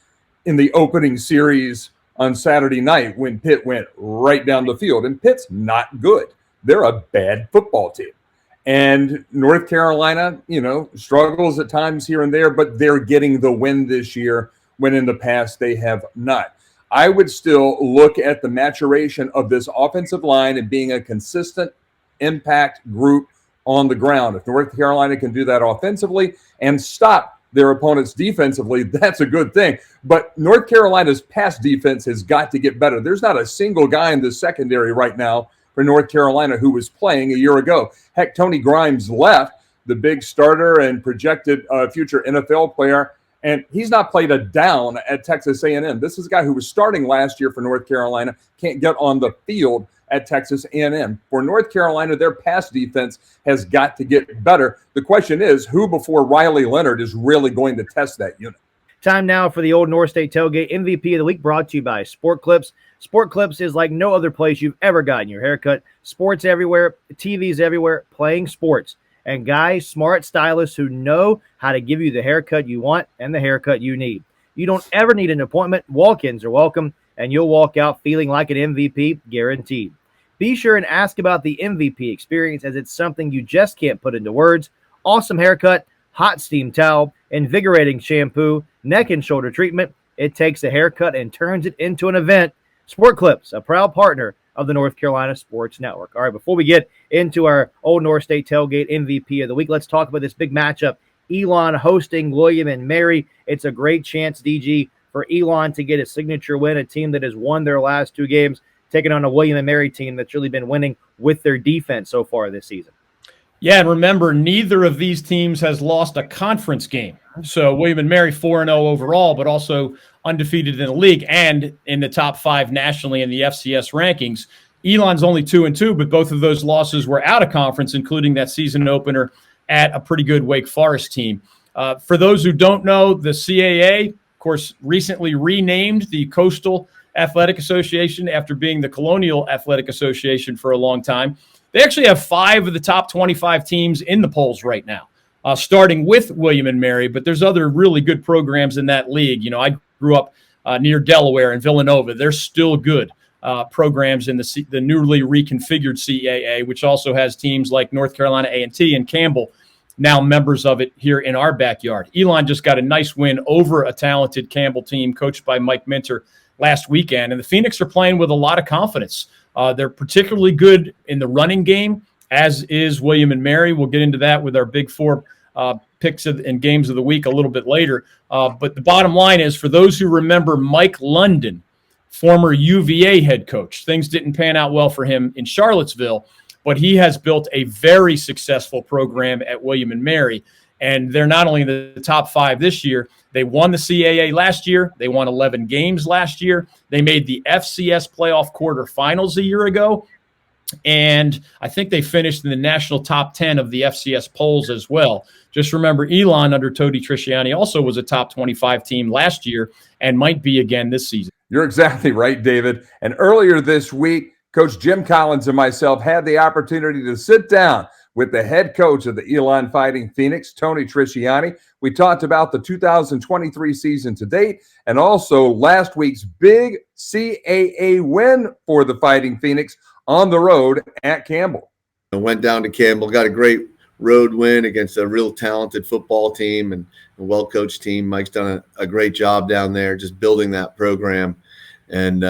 in the opening series on Saturday night when Pitt went right down the field. And Pitt's not good. They're a bad football team. And North Carolina, you know, struggles at times here and there, but they're getting the win this year when in the past they have not. I would still look at the maturation of this offensive line and being a consistent impact group on the ground. If North Carolina can do that offensively and stop their opponents defensively, that's a good thing. But North Carolina's pass defense has got to get better. There's not a single guy in the secondary right now for North Carolina who was playing a year ago. Heck, Tony Grimes left, the big starter and projected future NFL player, and he's not played a down at Texas A&M. This is a guy who was starting last year for North Carolina, can't get on the field at Texas A&M. For North Carolina, their pass defense has got to get better. The question is, who before Riley Leonard is really going to test that unit? Time now for the Old North State Tailgate MVP of the Week, brought to you by Sport Clips. Sport Clips is like no other place you've ever gotten your haircut. Sports everywhere, TVs everywhere, playing sports. And guys, smart stylists who know how to give you the haircut you want and the haircut you need. You don't ever need an appointment. Walk-ins are welcome, and you'll walk out feeling like an MVP, guaranteed. Be sure and ask about the MVP experience, as it's something you just can't put into words. Awesome haircut, hot steam towel, invigorating shampoo, neck and shoulder treatment. It takes a haircut and turns it into an event. Sport Clips, a proud partner of the North Carolina Sports Network. All right, before we get into our Old North State Tailgate MVP of the Week, let's talk about this big matchup. Elon hosting William and Mary. It's a great chance, DG, for Elon to get a signature win, a team that has won their last two games, taking on a William and Mary team that's really been winning with their defense so far this season. Yeah, and remember, neither of these teams has lost a conference game. So William and Mary 4-0 overall, but also undefeated in the league and in the top 5 nationally in the FCS rankings. Elon's only 2-2, but both of those losses were out of conference, including that season opener at a pretty good Wake Forest team. For those who don't know, the CAA, of course, recently renamed the Coastal Athletic Association after being the Colonial Athletic Association for a long time. They actually have 5 of the top 25 teams in the polls right now, starting with William and Mary, but there's other really good programs in that league. You know, I grew up near Delaware and Villanova. They're still good programs in the newly reconfigured CAA, which also has teams like North Carolina A&T and Campbell, now members of it here in our backyard. Elon just got a nice win over a talented Campbell team coached by Mike Minter last weekend, and the Phoenix are playing with a lot of confidence. They're particularly good in the running game, as is William and Mary. We'll get into that with our Big Four picks and games of the week a little bit later. But the bottom line is, for those who remember Mike London, former UVA head coach, things didn't pan out well for him in Charlottesville, but he has built a very successful program at William and Mary. And they're not only in the top 5 this year, they won the CAA last year. They won 11 games last year. They made the FCS playoff quarterfinals a year ago. And I think they finished in the national top 10 of the FCS polls as well. Just remember, Elon under Tony Trisciani also was a top 25 team last year and might be again this season. You're exactly right, David. And earlier this week, Coach Jim Collins and myself had the opportunity to sit down with the head coach of the Elon Fighting Phoenix, Tony Trisciani. We talked about the 2023 season to date and also last week's big CAA win for the Fighting Phoenix on the road at Campbell. I went down to Campbell, got a great road win against a real talented football team and a well-coached team. Mike's done a great job down there just building that program. And,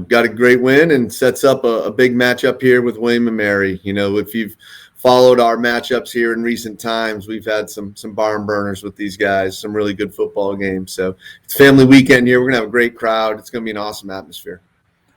got a great win and sets up a big matchup here with William and Mary. If you've followed our matchups here in recent times, we've had some barn burners with these guys, some really good football games. So it's family weekend here. We're going to have a great crowd. It's going to be an awesome atmosphere.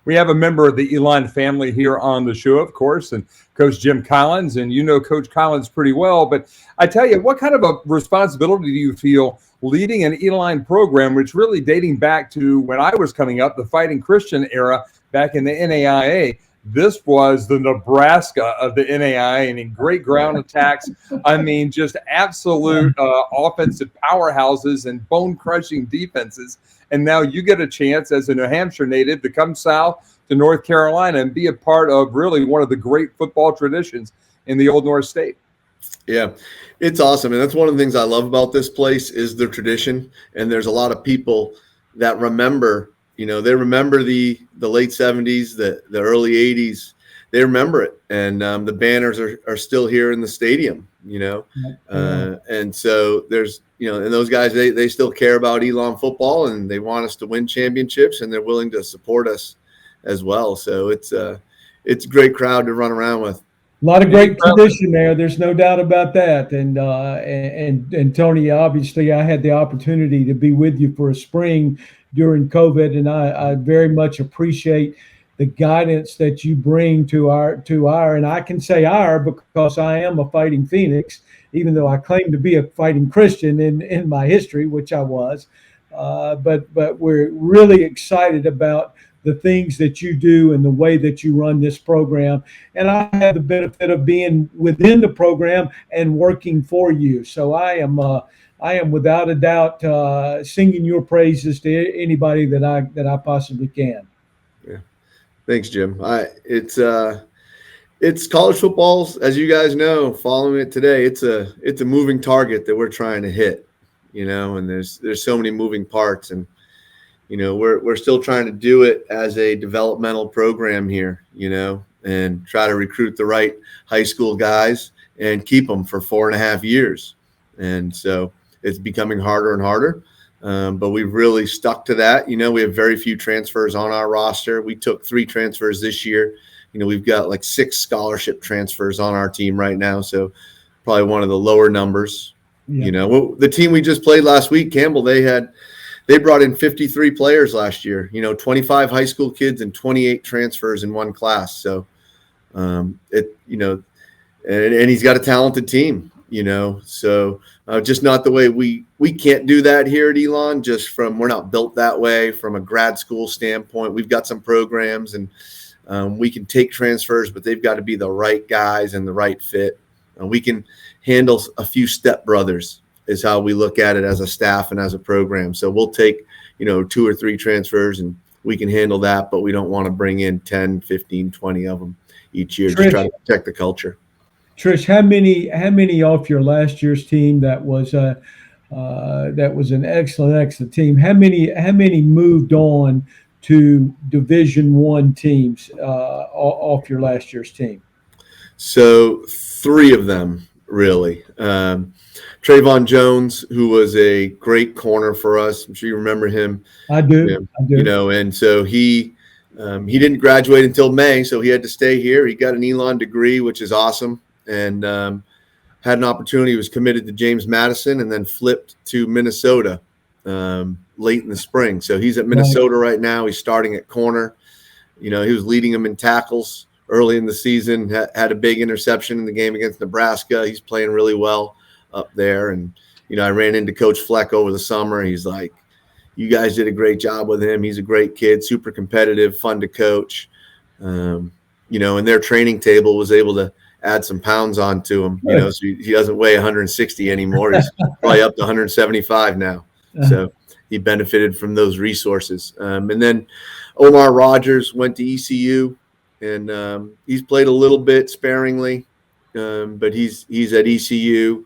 We have a member of the Elon family here on the show, of course, and Coach Jim Collins, and you know Coach Collins pretty well. But I tell you, what kind of a responsibility do you feel leading an Elon program, which really dating back to when I was coming up, the Fighting Christian era back in the NAIA? This was the Nebraska of the NAIA, and in great ground attacks. I mean, just absolute offensive powerhouses and bone-crushing defenses. And now you get a chance as a New Hampshire native to come south to North Carolina and be a part of really one of the great football traditions in the Old North State. Yeah, it's awesome. And that's one of the things I love about this place is the tradition. And there's a lot of people that remember, they remember the late 70s, the early 80s. They remember it. And the banners are still here in the stadium, and so there's, and those guys, they still care about Elon football and they want us to win championships and they're willing to support us as well. So it's a great crowd to run around with. A lot of great tradition there. There's no doubt about that. And Tony, obviously, I had the opportunity to be with you for a spring during COVID, and I very much appreciate the guidance that you bring to our, and I can say our because I am a Fighting Phoenix, even though I claim to be a Fighting Christian in my history, which I was. But we're really excited about the things that you do and the way that you run this program. And I have the benefit of being within the program and working for you. So I am without a doubt singing your praises to anybody that I possibly can. Yeah, thanks, Jim. It's college football, as you guys know, following it today. It's a moving target that we're trying to hit, and there's so many moving parts, and we're still trying to do it as a developmental program here, and try to recruit the right high school guys and keep them for 4.5 years. And so it's becoming harder and harder. But we've really stuck to that. We have very few transfers on our roster. We took 3 transfers this year. We've got like 6 scholarship transfers on our team right now. So probably one of the lower numbers. Yeah. The team we just played last week, Campbell, they brought in 53 players last year, 25 high school kids and 28 transfers in one class. So, and he's got a talented team, so just not the way we can't do that here at Elon, we're not built that way from a grad school standpoint. We've got some programs and we can take transfers, but they've got to be the right guys and the right fit. We can handle a few stepbrothers is how we look at it as a staff and as a program. So we'll take, 2 or 3 transfers and we can handle that, but we don't want to bring in 10, 15, 20 of them each year. Just try to protect the culture. Trish, how many off your last year's team that was an excellent team? How many moved on to Division I teams off your last year's team? So 3 of them, really. Trayvon Jones, who was a great corner for us. I'm sure you remember him. I do. And so he didn't graduate until May, so he had to stay here. He got an Elon degree, which is awesome, and had an opportunity. He was committed to James Madison and then flipped to Minnesota late in the spring. So he's at Minnesota right now. He's starting at corner. He was leading them in tackles early in the season, had a big interception in the game against Nebraska. He's playing really well up there. And, I ran into Coach Fleck over the summer. He's like, you guys did a great job with him. He's a great kid, super competitive, fun to coach. And their training table was able to add some pounds onto him, so he doesn't weigh 160 anymore. He's probably up to 175 now. So he benefited from those resources. And then Omar Rogers went to ECU, and he's played a little bit sparingly. but he's at ECU.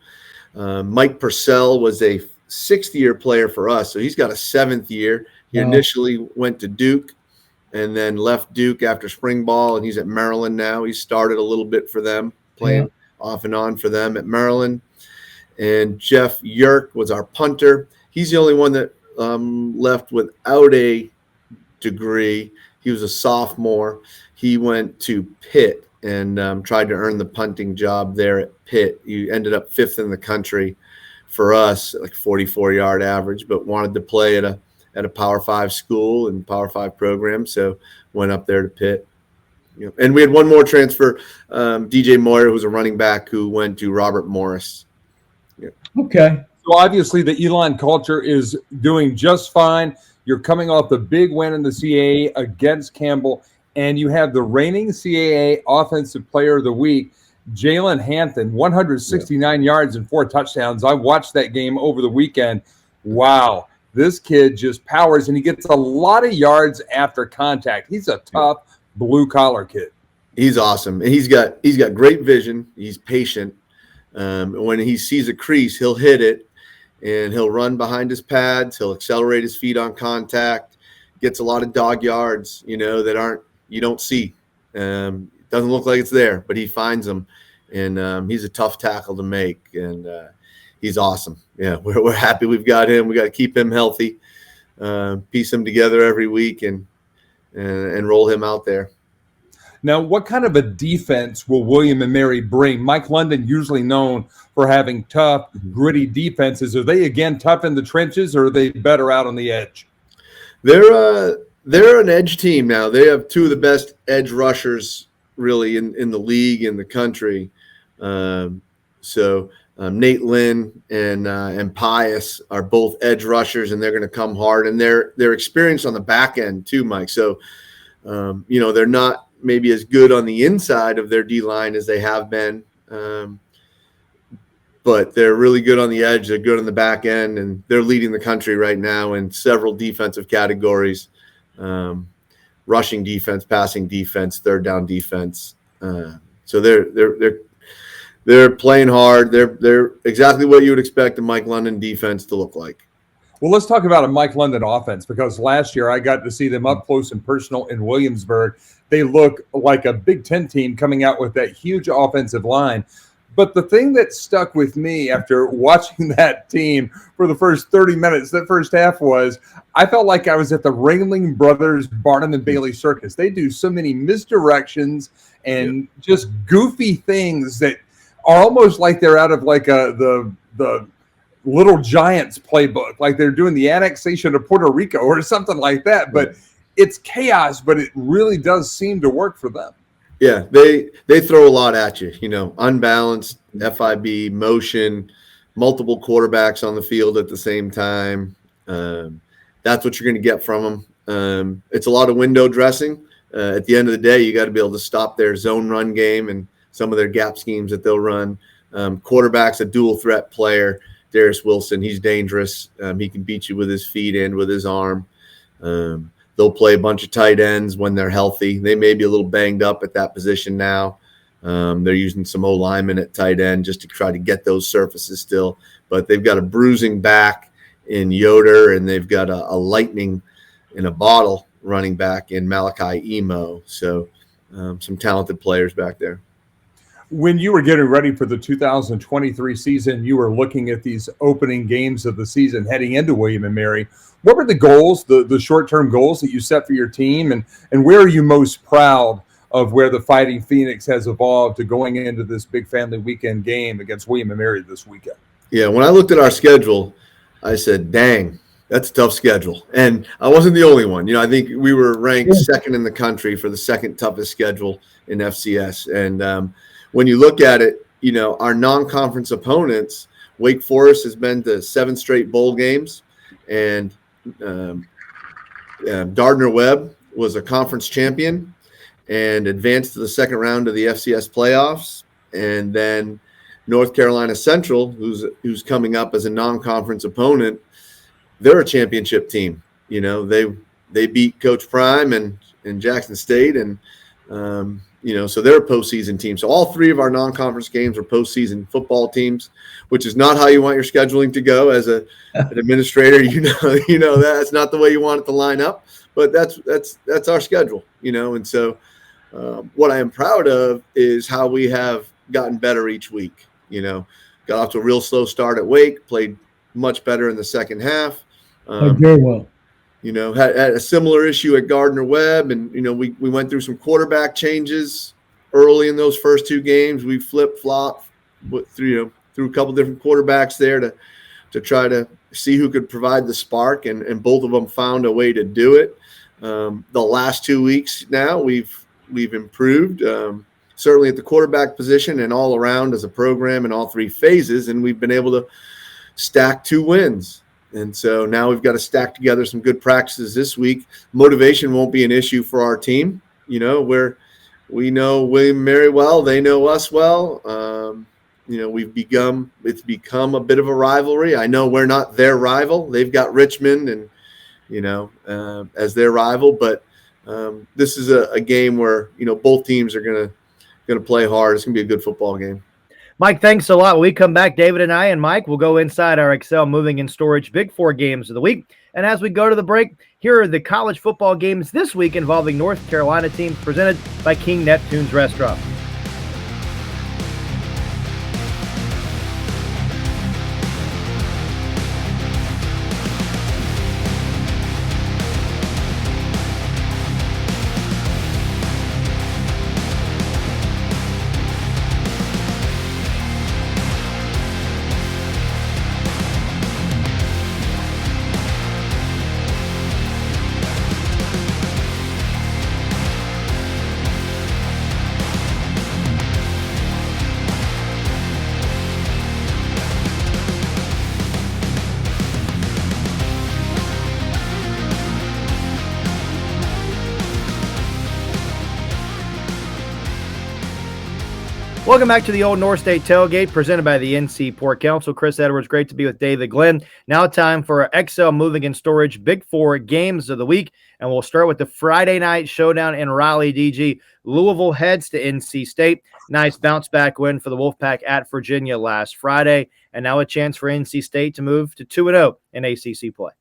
Mike Purcell was a 6th-year player for us, so he's got a 7th year. He initially went to Duke and then left Duke after spring ball, and he's at Maryland now. He started a little bit for them, playing off and on for them at Maryland. And Jeff Yerk was our punter. He's the only one that left without a degree. He was a sophomore. He went to Pitt and tried to earn the punting job there at Pitt. He ended up 5th in the country for us, like 44-yard average, but wanted to play at a Power 5 school and Power 5 program, so went up there to Pitt. And we had one more transfer, DJ Moyer, who's a running back, who went to Robert Morris. Okay. So obviously the Elon culture is doing just fine. You're coming off the big win in the CAA against Campbell, and you have the reigning CAA Offensive Player of the Week, Jalen Hampton, 169 yards and 4 touchdowns. I watched that game over the weekend. Wow, this kid just powers, and he gets a lot of yards after contact. He's a tough blue-collar kid. He's awesome. And he's got great vision. He's patient. When he sees a crease, he'll hit it, and he'll run behind his pads. He'll accelerate his feet on contact. Gets a lot of dog yards, that you don't see. Doesn't look like it's there, but he finds them, and he's a tough tackle to make, and he's awesome. Yeah, we're happy we've got him. We got to keep him healthy, piece him together every week, and roll him out there. Now, what kind of a defense will William and Mary bring? Mike London, usually known for having tough, gritty defenses. Are they, again, tough in the trenches, or are they better out on the edge? They're an edge team now. They have 2 of the best edge rushers, really, in the league, in the country. So Nate Lynn and Pius are both edge rushers, and they're going to come hard. And they're experienced on the back end too, Mike. So, they're not maybe as good on the inside of their D-line as they have been. But they're really good on the edge. They're good on the back end, and they're leading the country right now in several defensive categories. Rushing defense, passing defense, third down defense. So they're playing hard. They're exactly what you would expect a Mike London defense to look like. Well, let's talk about a Mike London offense, because last year I got to see them up close and personal in Williamsburg. They look like a Big Ten team coming out with that huge offensive line. But the thing that stuck with me after watching that team for the first 30 minutes, that first half, was I felt like I was at the Ringling Brothers Barnum and Bailey Circus. They do so many misdirections and just goofy things that are almost like they're out of like the Little Giants playbook, like they're doing the annexation of Puerto Rico or something like that. But it's chaos, but it really does seem to work for them. Yeah, they throw a lot at you, unbalanced, FIB, motion, multiple quarterbacks on the field at the same time. That's what you're going to get from them. It's a lot of window dressing. At the end of the day, you got to be able to stop their zone run game and some of their gap schemes that they'll run. Quarterback's a dual threat player. Darius Wilson, he's dangerous. He can beat you with his feet and with his arm. They'll play a bunch of tight ends when they're healthy. They may be a little banged up at that position now. They're using some O-linemen at tight end just to try to get those surfaces still. But they've got a bruising back in Yoder, and they've got a lightning in a bottle running back in Malachi Emo. So some talented players back there. When you were getting ready for the 2023 season, you were looking at these opening games of the season heading into William and Mary. What were the goals, the short-term goals that you set for your team, and where are you most proud of where the Fighting Phoenix has evolved to going into this big family weekend game against William and Mary this weekend? Yeah, when I looked at our schedule, I said, dang, that's a tough schedule. And I wasn't the only one. I think we were ranked second in the country for the second toughest schedule in FCS. And when you look at it, our non-conference opponents, Wake Forest has been to 7 straight bowl games, and Gardner-Webb was a conference champion and advanced to the second round of the FCS playoffs. And then North Carolina Central, who's coming up as a non-conference opponent, they're a championship team. They beat Coach Prime and Jackson State, and So they're a postseason team. So all three of our non-conference games are postseason football teams, which is not how you want your scheduling to go as an administrator. That's not the way you want it to line up, but that's our schedule, And so what I am proud of is how we have gotten better each week. Got off to a real slow start at Wake, played much better in the second half. Very well. Had a similar issue at Gardner-Webb, and we went through some quarterback changes early in those first two games. We flip-flopped through a couple different quarterbacks there to try to see who could provide the spark, and both of them found a way to do it. The last 2 weeks now, we've improved, certainly at the quarterback position and all around as a program in all three phases, and we've been able to stack 2 wins. And so now we've got to stack together some good practices this week. Motivation won't be an issue for our team. Where we know William Mary well, they know us well. It's become a bit of a rivalry. I know we're not their rival. They've got Richmond and, as their rival, but this is a game where, both teams are going to play hard. It's going to be a good football game. Mike, thanks a lot. When we come back, David and I and Mike will go inside our Excel Moving and Storage Big Four games of the week. And as we go to the break, here are the college football games this week involving North Carolina teams presented by King Neptune's Restaurant. Welcome back to the Old North State Tailgate presented by the NC Port Council. Chris Edwards, great to be with David Glenn. Now time for our XL Moving and Storage Big Four games of the week. And we'll start with the Friday night showdown in Raleigh, DG. Louisville heads to NC State. Nice bounce-back win for the Wolfpack at Virginia last Friday. And now a chance for NC State to move to 2-0 in ACC play.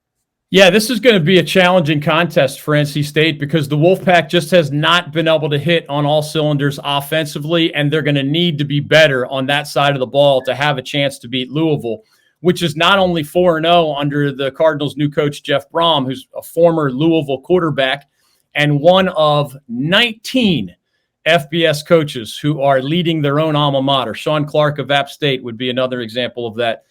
Yeah, this is going to be a challenging contest for NC State because the Wolfpack just has not been able to hit on all cylinders offensively, and they're going to need to be better on that side of the ball to have a chance to beat Louisville, which is not only 4-0 under the Cardinals' new coach, Jeff Brom, who's a former Louisville quarterback, and one of 19 FBS coaches who are leading their own alma mater. Sean Clark of App State would be another example of that.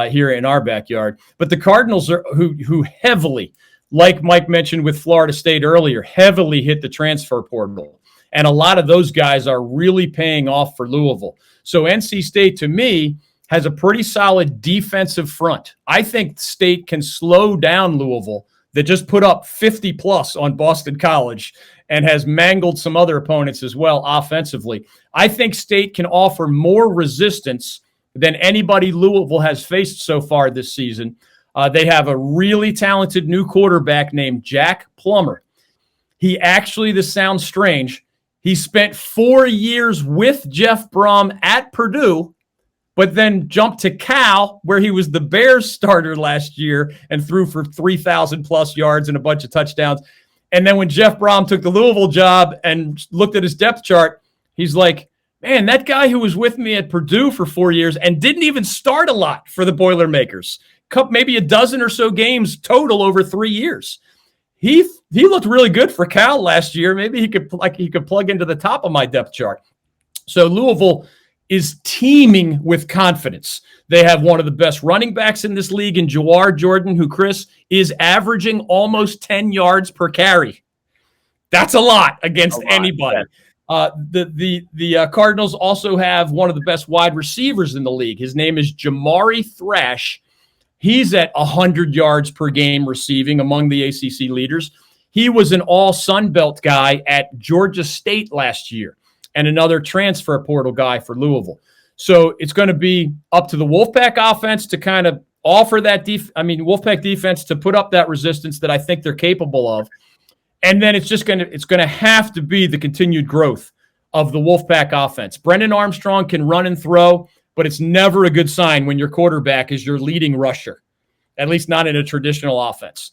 Here in our backyard. But the Cardinals are who heavily, like Mike mentioned with Florida State earlier, heavily hit the transfer portal. And a lot of those guys are really paying off for Louisville. So NC State, to me, has a pretty solid defensive front. I think State can slow down Louisville that just put up 50-plus on Boston College and has mangled some other opponents as well offensively. I think State can offer more resistance than anybody Louisville has faced so far this season. They have a really talented new quarterback named Jack Plummer. He actually, this sounds strange, he spent 4 years with Jeff Brom at Purdue, but then jumped to Cal, where he was the Bears starter last year and threw for 3,000-plus yards and a bunch of touchdowns. And then when Jeff Brom took the Louisville job and looked at his depth chart, he's like, man, that guy who was with me at Purdue for 4 years and didn't even start a lot for the Boilermakers, maybe a dozen or so games total over 3 years. He looked really good for Cal last year. Maybe he could plug into the top of my depth chart. So Louisville is teeming with confidence. They have one of the best running backs in this league in Jawar Jordan, who, Chris, is averaging almost 10 yards per carry. That's a lot against anybody. Yeah. The Cardinals also have one of the best wide receivers in the league. His name is Jamari Thrash. He's at 100 yards per game receiving among the ACC leaders. He was an all Sun Belt guy at Georgia State last year and another transfer portal guy for Louisville. So it's going to be up to the Wolfpack offense to kind of offer that Wolfpack defense to put up that resistance that I think they're capable of. And then it's going to have to be the continued growth of the Wolfpack offense. Brendan Armstrong can run and throw, but it's never a good sign when your quarterback is your leading rusher, at least not in a traditional offense.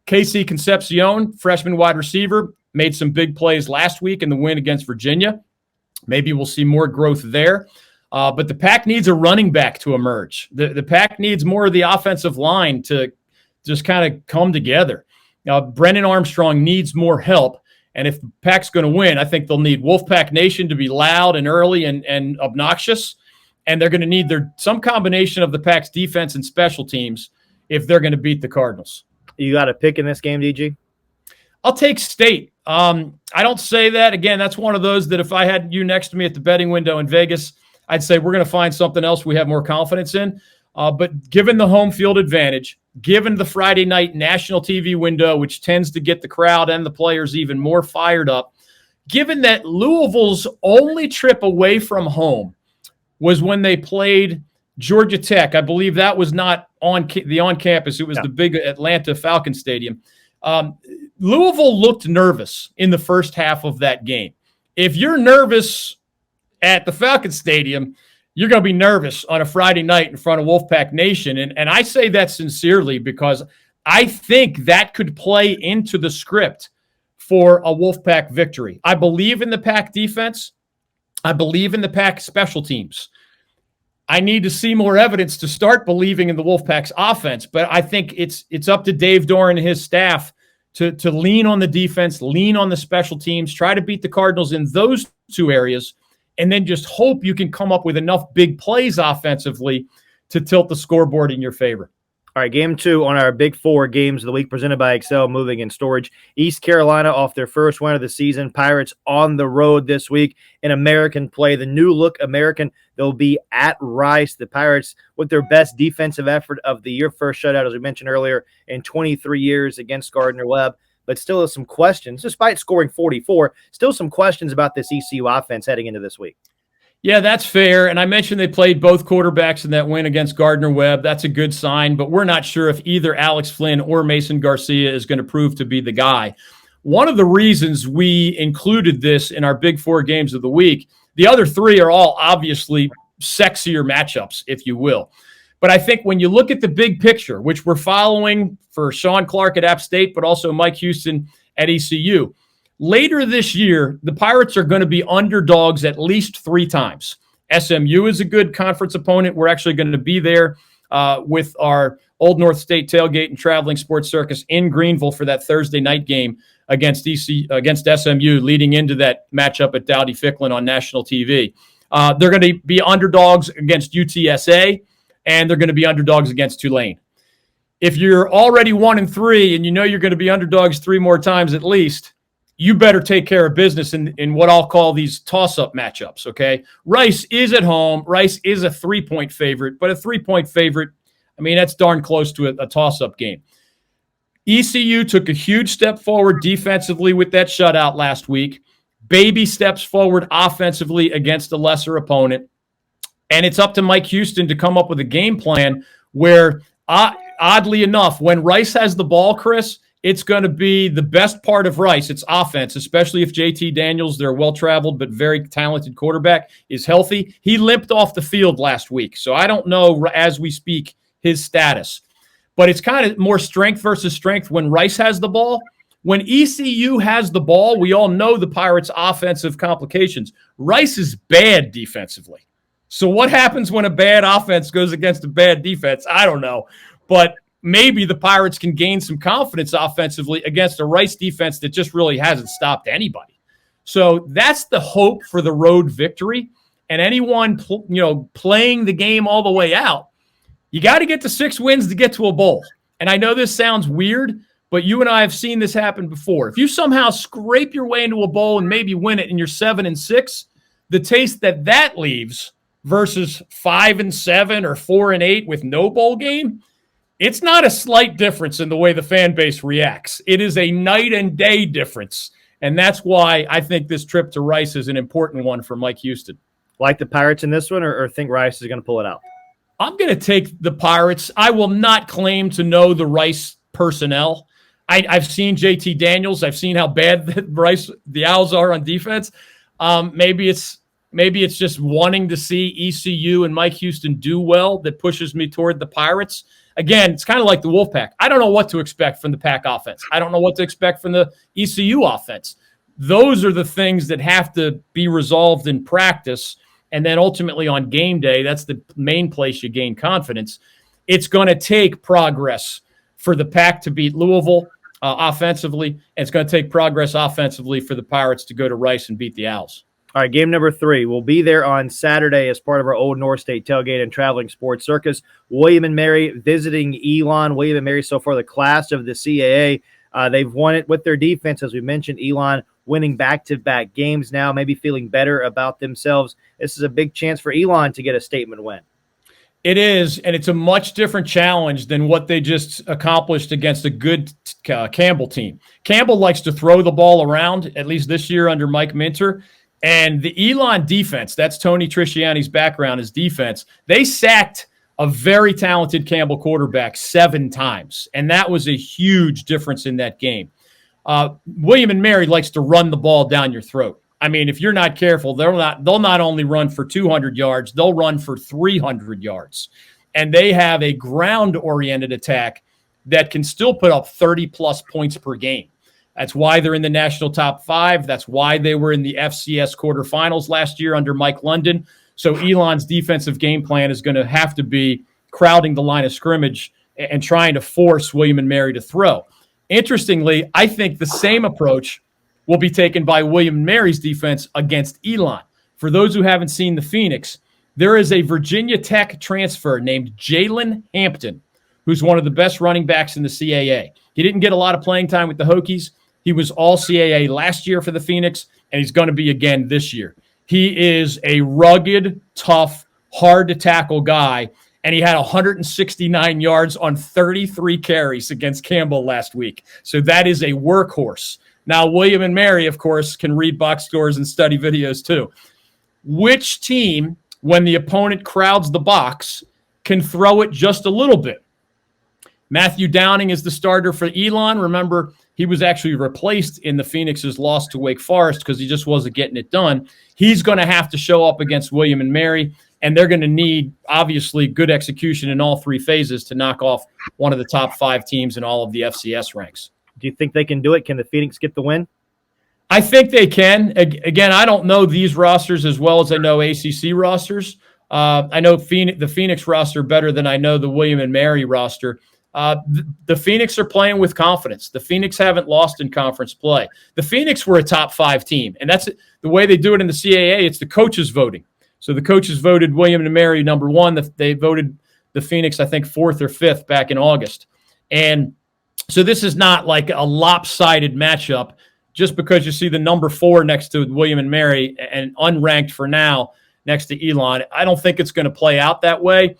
Casey Concepcion, freshman wide receiver, made some big plays last week in the win against Virginia. Maybe we'll see more growth there. But the Pack needs a running back to emerge. The Pack needs more of the offensive line to just kind of come together. Brendan Armstrong needs more help. And if the Pack's going to win, I think they'll need Wolfpack Nation to be loud and early and obnoxious. And they're going to need some combination of the Pack's defense and special teams if they're going to beat the Cardinals. You got a pick in this game, DG? I'll take State. I don't say that. Again, that's one of those that if I had you next to me at the betting window in Vegas, I'd say we're going to find something else we have more confidence in. But given the home field advantage, given the Friday night national TV window, which tends to get the crowd and the players even more fired up, given that Louisville's only trip away from home was when they played Georgia Tech. I believe that was not on campus. It was the big Atlanta Falcon Stadium. Louisville looked nervous in the first half of that game. If you're nervous at the Falcon Stadium, you're going to be nervous on a Friday night in front of Wolfpack Nation. And I say that sincerely because I think that could play into the script for a Wolfpack victory. I believe in the Pack defense. I believe in the Pack special teams. I need to see more evidence to start believing in the Wolfpack's offense, but I think it's up to Dave Doran and his staff to lean on the defense, lean on the special teams, try to beat the Cardinals in those two areas, and then just hope you can come up with enough big plays offensively to tilt the scoreboard in your favor. All right, game 2 on our Big 4 games of the week presented by Excel Moving and Storage. East Carolina off their first win of the season. Pirates on the road this week in American play. The new look American, they'll be at Rice. The Pirates with their best defensive effort of the year. First shutout, as we mentioned earlier, in 23 years against Gardner-Webb. But still some questions, despite scoring 44, still some questions about this ECU offense heading into this week. Yeah, that's fair. And I mentioned they played both quarterbacks in that win against Gardner-Webb. That's a good sign, but we're not sure if either Alex Flynn or Mason Garcia is going to prove to be the guy. One of the reasons we included this in our Big 4 games of the week, the other 3 are all obviously sexier matchups, if you will. But I think when you look at the big picture, which we're following for Sean Clark at App State, but also Mike Houston at ECU, later this year, the Pirates are going to be underdogs at least 3 times. SMU is a good conference opponent. We're actually going to be there with our Old North State Tailgate and Traveling Sports Circus in Greenville for that Thursday night game against SMU, leading into that matchup at Dowdy-Ficklin on national TV. They're going to be underdogs against UTSA, and they're going to be underdogs against Tulane. If you're already 1-3 and you know you're going to be underdogs 3 more times at least, you better take care of business in what I'll call these toss-up matchups, okay? Rice is at home. Rice is a 3-point favorite, but a 3-point favorite, I mean, that's darn close to a toss-up game. ECU took a huge step forward defensively with that shutout last week. Baby steps forward offensively against a lesser opponent. And it's up to Mike Houston to come up with a game plan where, oddly enough, when Rice has the ball, Chris, it's going to be the best part of Rice. It's offense, especially if JT Daniels, their well-traveled but very talented quarterback, is healthy. He limped off the field last week, so I don't know as we speak his status. But it's kind of more strength versus strength when Rice has the ball. When ECU has the ball, we all know the Pirates' offensive complications. Rice is bad defensively. So what happens when a bad offense goes against a bad defense? I don't know. But maybe the Pirates can gain some confidence offensively against a Rice defense that just really hasn't stopped anybody. So that's the hope for the road victory. And anyone playing the game all the way out, you got to get to 6 wins to get to a bowl. And I know this sounds weird, but you and I have seen this happen before. If you somehow scrape your way into a bowl and maybe win it and you're 7-6, the taste that leaves versus 5-7 or 4-8 with no bowl game, it's not a slight difference in the way the fan base reacts. It is a night and day difference. And that's why I think this trip to Rice is an important one for Mike Houston. Like the Pirates in this one, or think Rice is going to pull it out? I'm going to take the Pirates. I will not claim to know the Rice personnel. I've seen JT Daniels. I've seen how bad the Owls are on defense. Maybe it's just wanting to see ECU and Mike Houston do well that pushes me toward the Pirates. Again, it's kind of like the Wolfpack. I don't know what to expect from the Pack offense. I don't know what to expect from the ECU offense. Those are the things that have to be resolved in practice. And then ultimately on game day, that's the main place you gain confidence. It's going to take progress for the Pack to beat Louisville offensively. And it's going to take progress offensively for the Pirates to go to Rice and beat the Owls. All right, game number 3. We'll be there on Saturday as part of our Old North State Tailgate and Traveling Sports Circus. William and Mary visiting Elon. William and Mary so far the class of the CAA. They've won it with their defense, as we mentioned. Elon winning back-to-back games now, maybe feeling better about themselves. This is a big chance for Elon to get a statement win. It is, and it's a much different challenge than what they just accomplished against a good Campbell team. Campbell likes to throw the ball around, at least this year under Mike Minter. And the Elon defense, that's Tony Trisciani's background is defense. They sacked a very talented Campbell quarterback 7 times, and that was a huge difference in that game. William and Mary likes to run the ball down your throat. I mean, if you're not careful, they'll not only run for 200 yards, they'll run for 300 yards. And they have a ground-oriented attack that can still put up 30-plus points per game. That's why they're in the national top 5. That's why they were in the FCS quarterfinals last year under Mike London. So Elon's defensive game plan is going to have to be crowding the line of scrimmage and trying to force William and Mary to throw. Interestingly, I think the same approach will be taken by William and Mary's defense against Elon. For those who haven't seen the Phoenix, there is a Virginia Tech transfer named Jalen Hampton, who's one of the best running backs in the CAA. He didn't get a lot of playing time with the Hokies. He was all CAA last year for the Phoenix, and he's going to be again this year. He is a rugged, tough, hard-to-tackle guy, and he had 169 yards on 33 carries against Campbell last week. So that is a workhorse. Now, William and Mary, of course, can read box scores and study videos too. Which team, when the opponent crowds the box, can throw it just a little bit? Matthew Downing is the starter for Elon. Remember, he was actually replaced in the Phoenix's loss to Wake Forest because he just wasn't getting it done. He's going to have to show up against William and Mary, and they're going to need, obviously, good execution in all 3 phases to knock off one of the top 5 teams in all of the FCS ranks. Do you think they can do it? Can the Phoenix get the win? I think they can. Again, I don't know these rosters as well as I know ACC rosters. I know the Phoenix roster better than I know the William and Mary roster. The Phoenix are playing with confidence. The Phoenix haven't lost in conference play. The Phoenix were a top 5 team, and that's the way they do it in the CAA. It's the coaches voting. So the coaches voted William and Mary number 1. They voted the Phoenix, I think, 4th or 5th back in August. And so this is not like a lopsided matchup just because you see the number 4 next to William and Mary and unranked for now next to Elon. I don't think it's going to play out that way.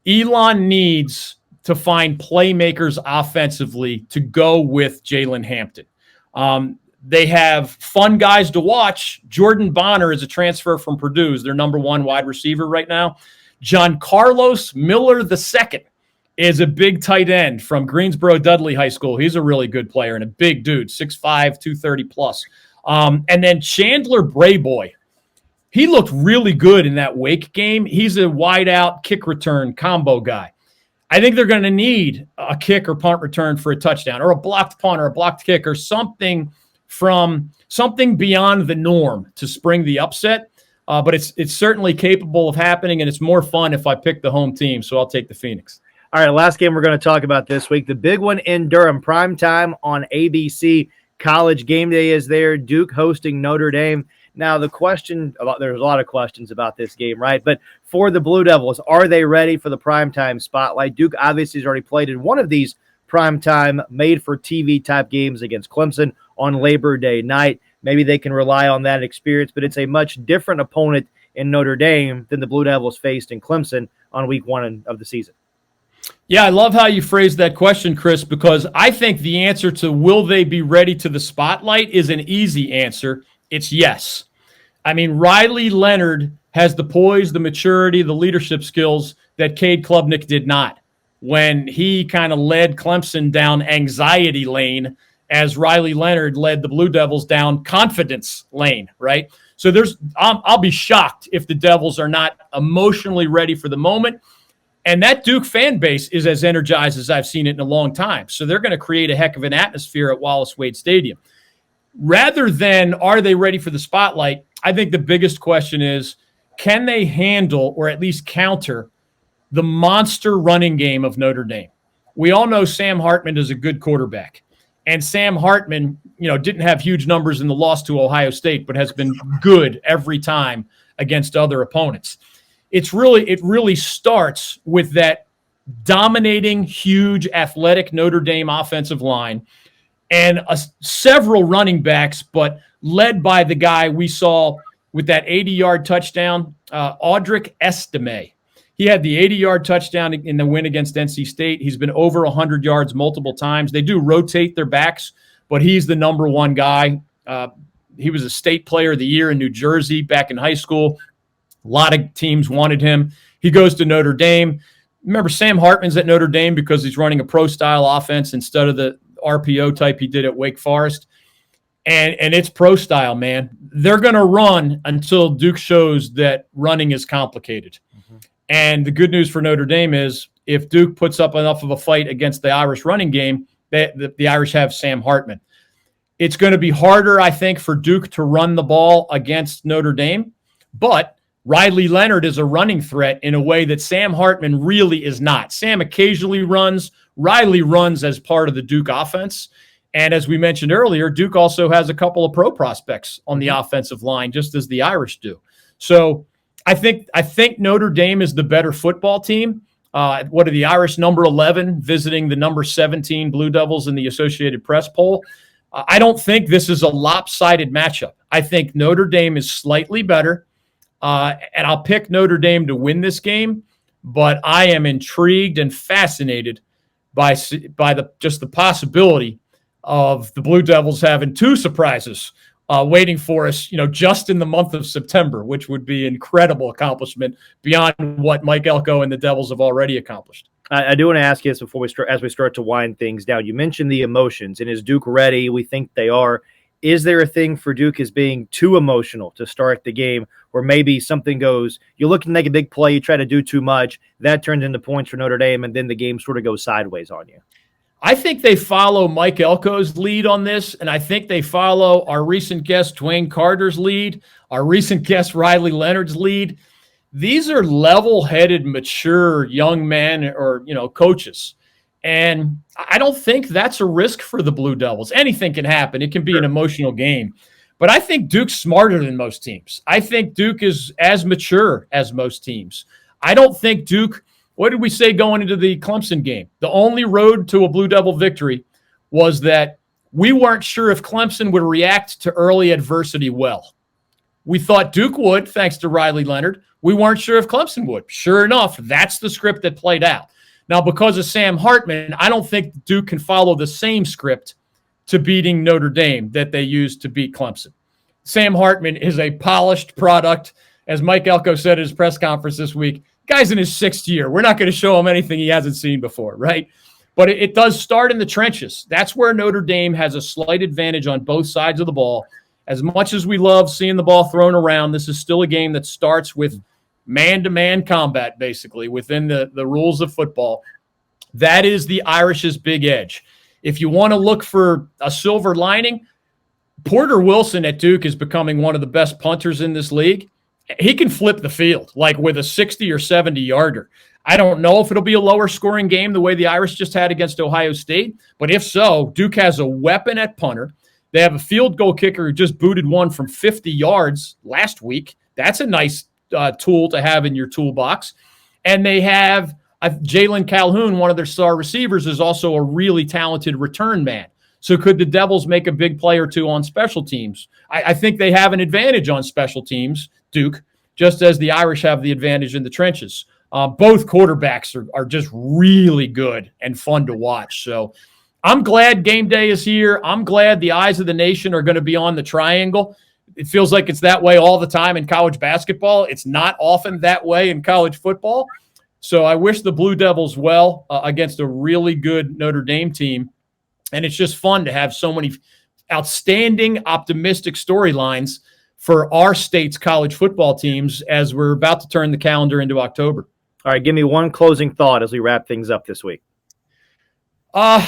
Elon needs to find playmakers offensively to go with Jalen Hampton. They have fun guys to watch. Jordan Bonner is a transfer from Purdue. Is their number 1 wide receiver right now. John Carlos Miller II is a big tight end from Greensboro Dudley High School. He's a really good player and a big dude, 6'5", 230 plus. And then Chandler Brayboy. He looked really good in that Wake game. He's a wide out kick return combo guy. I think they're going to need a kick or punt return for a touchdown or a blocked punt or a blocked kick or something beyond the norm to spring the upset. But it's certainly capable of happening, and it's more fun if I pick the home team, so I'll take the Phoenix. All right, last game we're going to talk about this week, the big one in Durham, primetime on ABC. College game day is there, Duke hosting Notre Dame. Now, there's a lot of questions about this game, right? But for the Blue Devils, are they ready for the primetime spotlight? Duke obviously has already played in one of these primetime made-for-TV type games against Clemson on Labor Day night. Maybe they can rely on that experience, but it's a much different opponent in Notre Dame than the Blue Devils faced in Clemson on week 1 of the season. Yeah, I love how you phrased that question, Chris, because I think the answer to will they be ready to the spotlight is an easy answer. It's yes. I mean, Riley Leonard has the poise, the maturity, the leadership skills that Cade Klubnik did not when he kind of led Clemson down anxiety lane as Riley Leonard led the Blue Devils down confidence lane, right? So I'll be shocked if the Devils are not emotionally ready for the moment. And that Duke fan base is as energized as I've seen it in a long time. So they're going to create a heck of an atmosphere at Wallace Wade Stadium. Rather than are they ready for the spotlight, I think the biggest question is, can they handle or at least counter the monster running game of Notre Dame? We all know Sam Hartman is a good quarterback. And Sam Hartman, didn't have huge numbers in the loss to Ohio State, but has been good every time against other opponents. It really starts with that dominating, huge, athletic Notre Dame offensive line and several running backs, but led by the guy we saw with that 80-yard touchdown, Audric Estime. He had the 80-yard touchdown in the win against NC State. He's been over 100 yards multiple times. They do rotate their backs, but he's the number one guy. He was a state player of the year in New Jersey back in high school. A lot of teams wanted him. He goes to Notre Dame. Remember, Sam Hartman's at Notre Dame because he's running a pro-style offense instead of the RPO type he did at Wake Forest. And it's pro-style, man. They're going to run until Duke shows that running is complicated. Mm-hmm. And the good news for Notre Dame is if Duke puts up enough of a fight against the Irish running game, the Irish have Sam Hartman. It's going to be harder, I think, for Duke to run the ball against Notre Dame, but Riley Leonard is a running threat in a way that Sam Hartman really is not. Sam occasionally runs. Riley runs as part of the Duke offense. And as we mentioned earlier, Duke also has a couple of pro prospects on the offensive line, just as the Irish do. So I think Notre Dame is the better football team. What are the Irish number 11 visiting the number 17 Blue Devils in the Associated Press poll? I don't think this is a lopsided matchup. I think Notre Dame is slightly better. And I'll pick Notre Dame to win this game, but I am intrigued and fascinated by the possibility of the Blue Devils having two surprises waiting for us, just in the month of September, which would be an incredible accomplishment beyond what Mike Elko and the Devils have already accomplished. I do want to ask you this before as we start to wind things down. You mentioned the emotions, and is Duke ready? We think they are. Is there a thing for Duke as being too emotional to start the game, where maybe something goes, you look to make a big play, you try to do too much, that turns into points for Notre Dame, and then the game sort of goes sideways on you? I think they follow Mike Elko's lead on this, and I think they follow our recent guest Dwayne Carter's lead, our recent guest Riley Leonard's lead. These are level-headed, mature young men or coaches. And I don't think that's a risk for the Blue Devils. Anything can happen. It can be an emotional game. But I think Duke's smarter than most teams. I think Duke is as mature as most teams. I don't think Duke, what did we say going into the Clemson game? The only road to a Blue Devil victory was that we weren't sure if Clemson would react to early adversity well. We thought Duke would, thanks to Riley Leonard. We weren't sure if Clemson would. Sure enough, that's the script that played out. Now, because of Sam Hartman, I don't think Duke can follow the same script to beating Notre Dame that they used to beat Clemson. Sam Hartman is a polished product. As Mike Elko said at his press conference this week, guy's in his sixth year. We're not going to show him anything he hasn't seen before, right? But it does start in the trenches. That's where Notre Dame has a slight advantage on both sides of the ball. As much as we love seeing the ball thrown around, this is still a game that starts with man-to-man combat, basically, within the rules of football. That is the Irish's big edge. If you want to look for a silver lining, Porter Wilson at Duke is becoming one of the best punters in this league. He can flip the field, like with a 60 or 70-yarder. I don't know if it'll be a lower-scoring game the way the Irish just had against Ohio State, but if so, Duke has a weapon at punter. They have a field goal kicker who just booted one from 50 yards last week. That's a nice tool to have in your toolbox. And they have Jalen Calhoun, one of their star receivers, is also a really talented return man. So could the Devils make a big play or two on special teams? I think they have an advantage on special teams, Duke, just as the Irish have the advantage in the trenches. Both quarterbacks are just really good and fun to watch. So I'm glad game day is here. I'm glad the eyes of the nation are going to be on the triangle. It feels like it's that way all the time in college basketball. It's not often that way in college football. So I wish the Blue Devils well against a really good Notre Dame team. And it's just fun to have so many outstanding, optimistic storylines for our state's college football teams as we're about to turn the calendar into October. All right, give me one closing thought as we wrap things up this week. I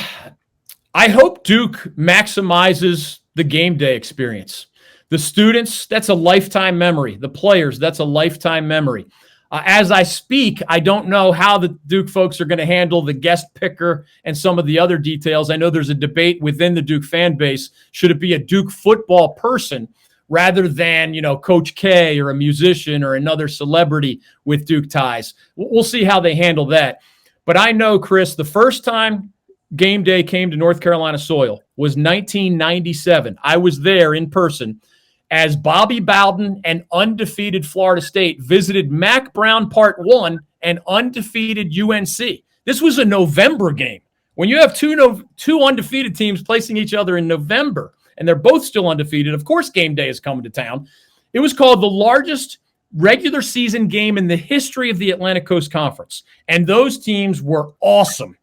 hope Duke maximizes the game day experience. The students, that's a lifetime memory. The players, that's a lifetime memory. As I speak, I don't know how the Duke folks are going to handle the guest picker and some of the other details. I know there's a debate within the Duke fan base. Should it be a Duke football person rather than, Coach K or a musician or another celebrity with Duke ties? We'll see how they handle that. But I know, Chris, the first time game day came to North Carolina soil was 1997. I was there in person as Bobby Bowden and undefeated Florida State visited Mack Brown Part 1 and undefeated UNC. This was a November game. When you have two undefeated teams placing each other in November, and they're both still undefeated, of course game day is coming to town. It was called the largest regular season game in the history of the Atlantic Coast Conference, and those teams were awesome.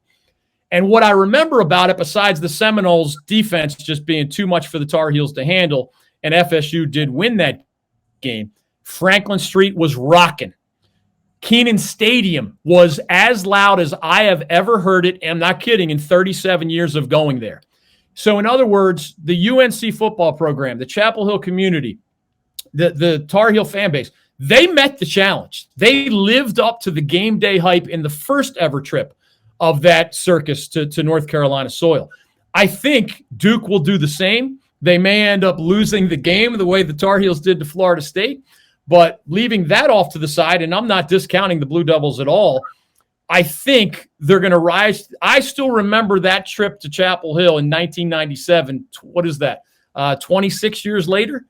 And what I remember about it, besides the Seminoles' defense just being too much for the Tar Heels to handle, and FSU did win that game, Franklin Street was rocking. Kenan Stadium was as loud as I have ever heard it, and I'm not kidding, in 37 years of going there. So in other words, the UNC football program, the Chapel Hill community, the Tar Heel fan base, they met the challenge. They lived up to the game day hype in the first ever trip of that circus to North Carolina soil. I think Duke will do the same. They may end up losing the game the way the Tar Heels did to Florida State, but leaving that off to the side, and I'm not discounting the Blue Devils at all, I think they're going to rise. I still remember that trip to Chapel Hill in 1997. What is that? 26 years later?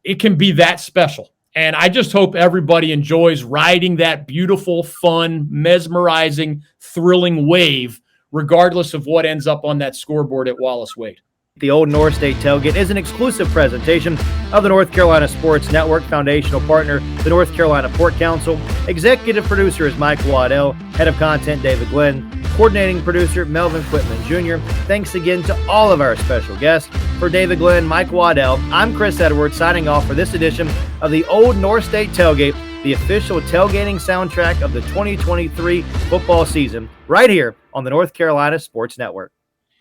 It can be that special. And I just hope everybody enjoys riding that beautiful, fun, mesmerizing, thrilling wave, regardless of what ends up on that scoreboard at Wallace Wade. The Old North State Tailgate is an exclusive presentation of the North Carolina Sports Network. Foundational partner, the North Carolina Port Council. Executive producer is Mike Waddell. Head of content, David Glenn. Coordinating producer, Melvin Quitman Jr. Thanks again to all of our special guests. For David Glenn, Mike Waddell, I'm Chris Edwards signing off for this edition of the Old North State Tailgate, the official tailgating soundtrack of the 2023 football season, right here on the North Carolina Sports Network.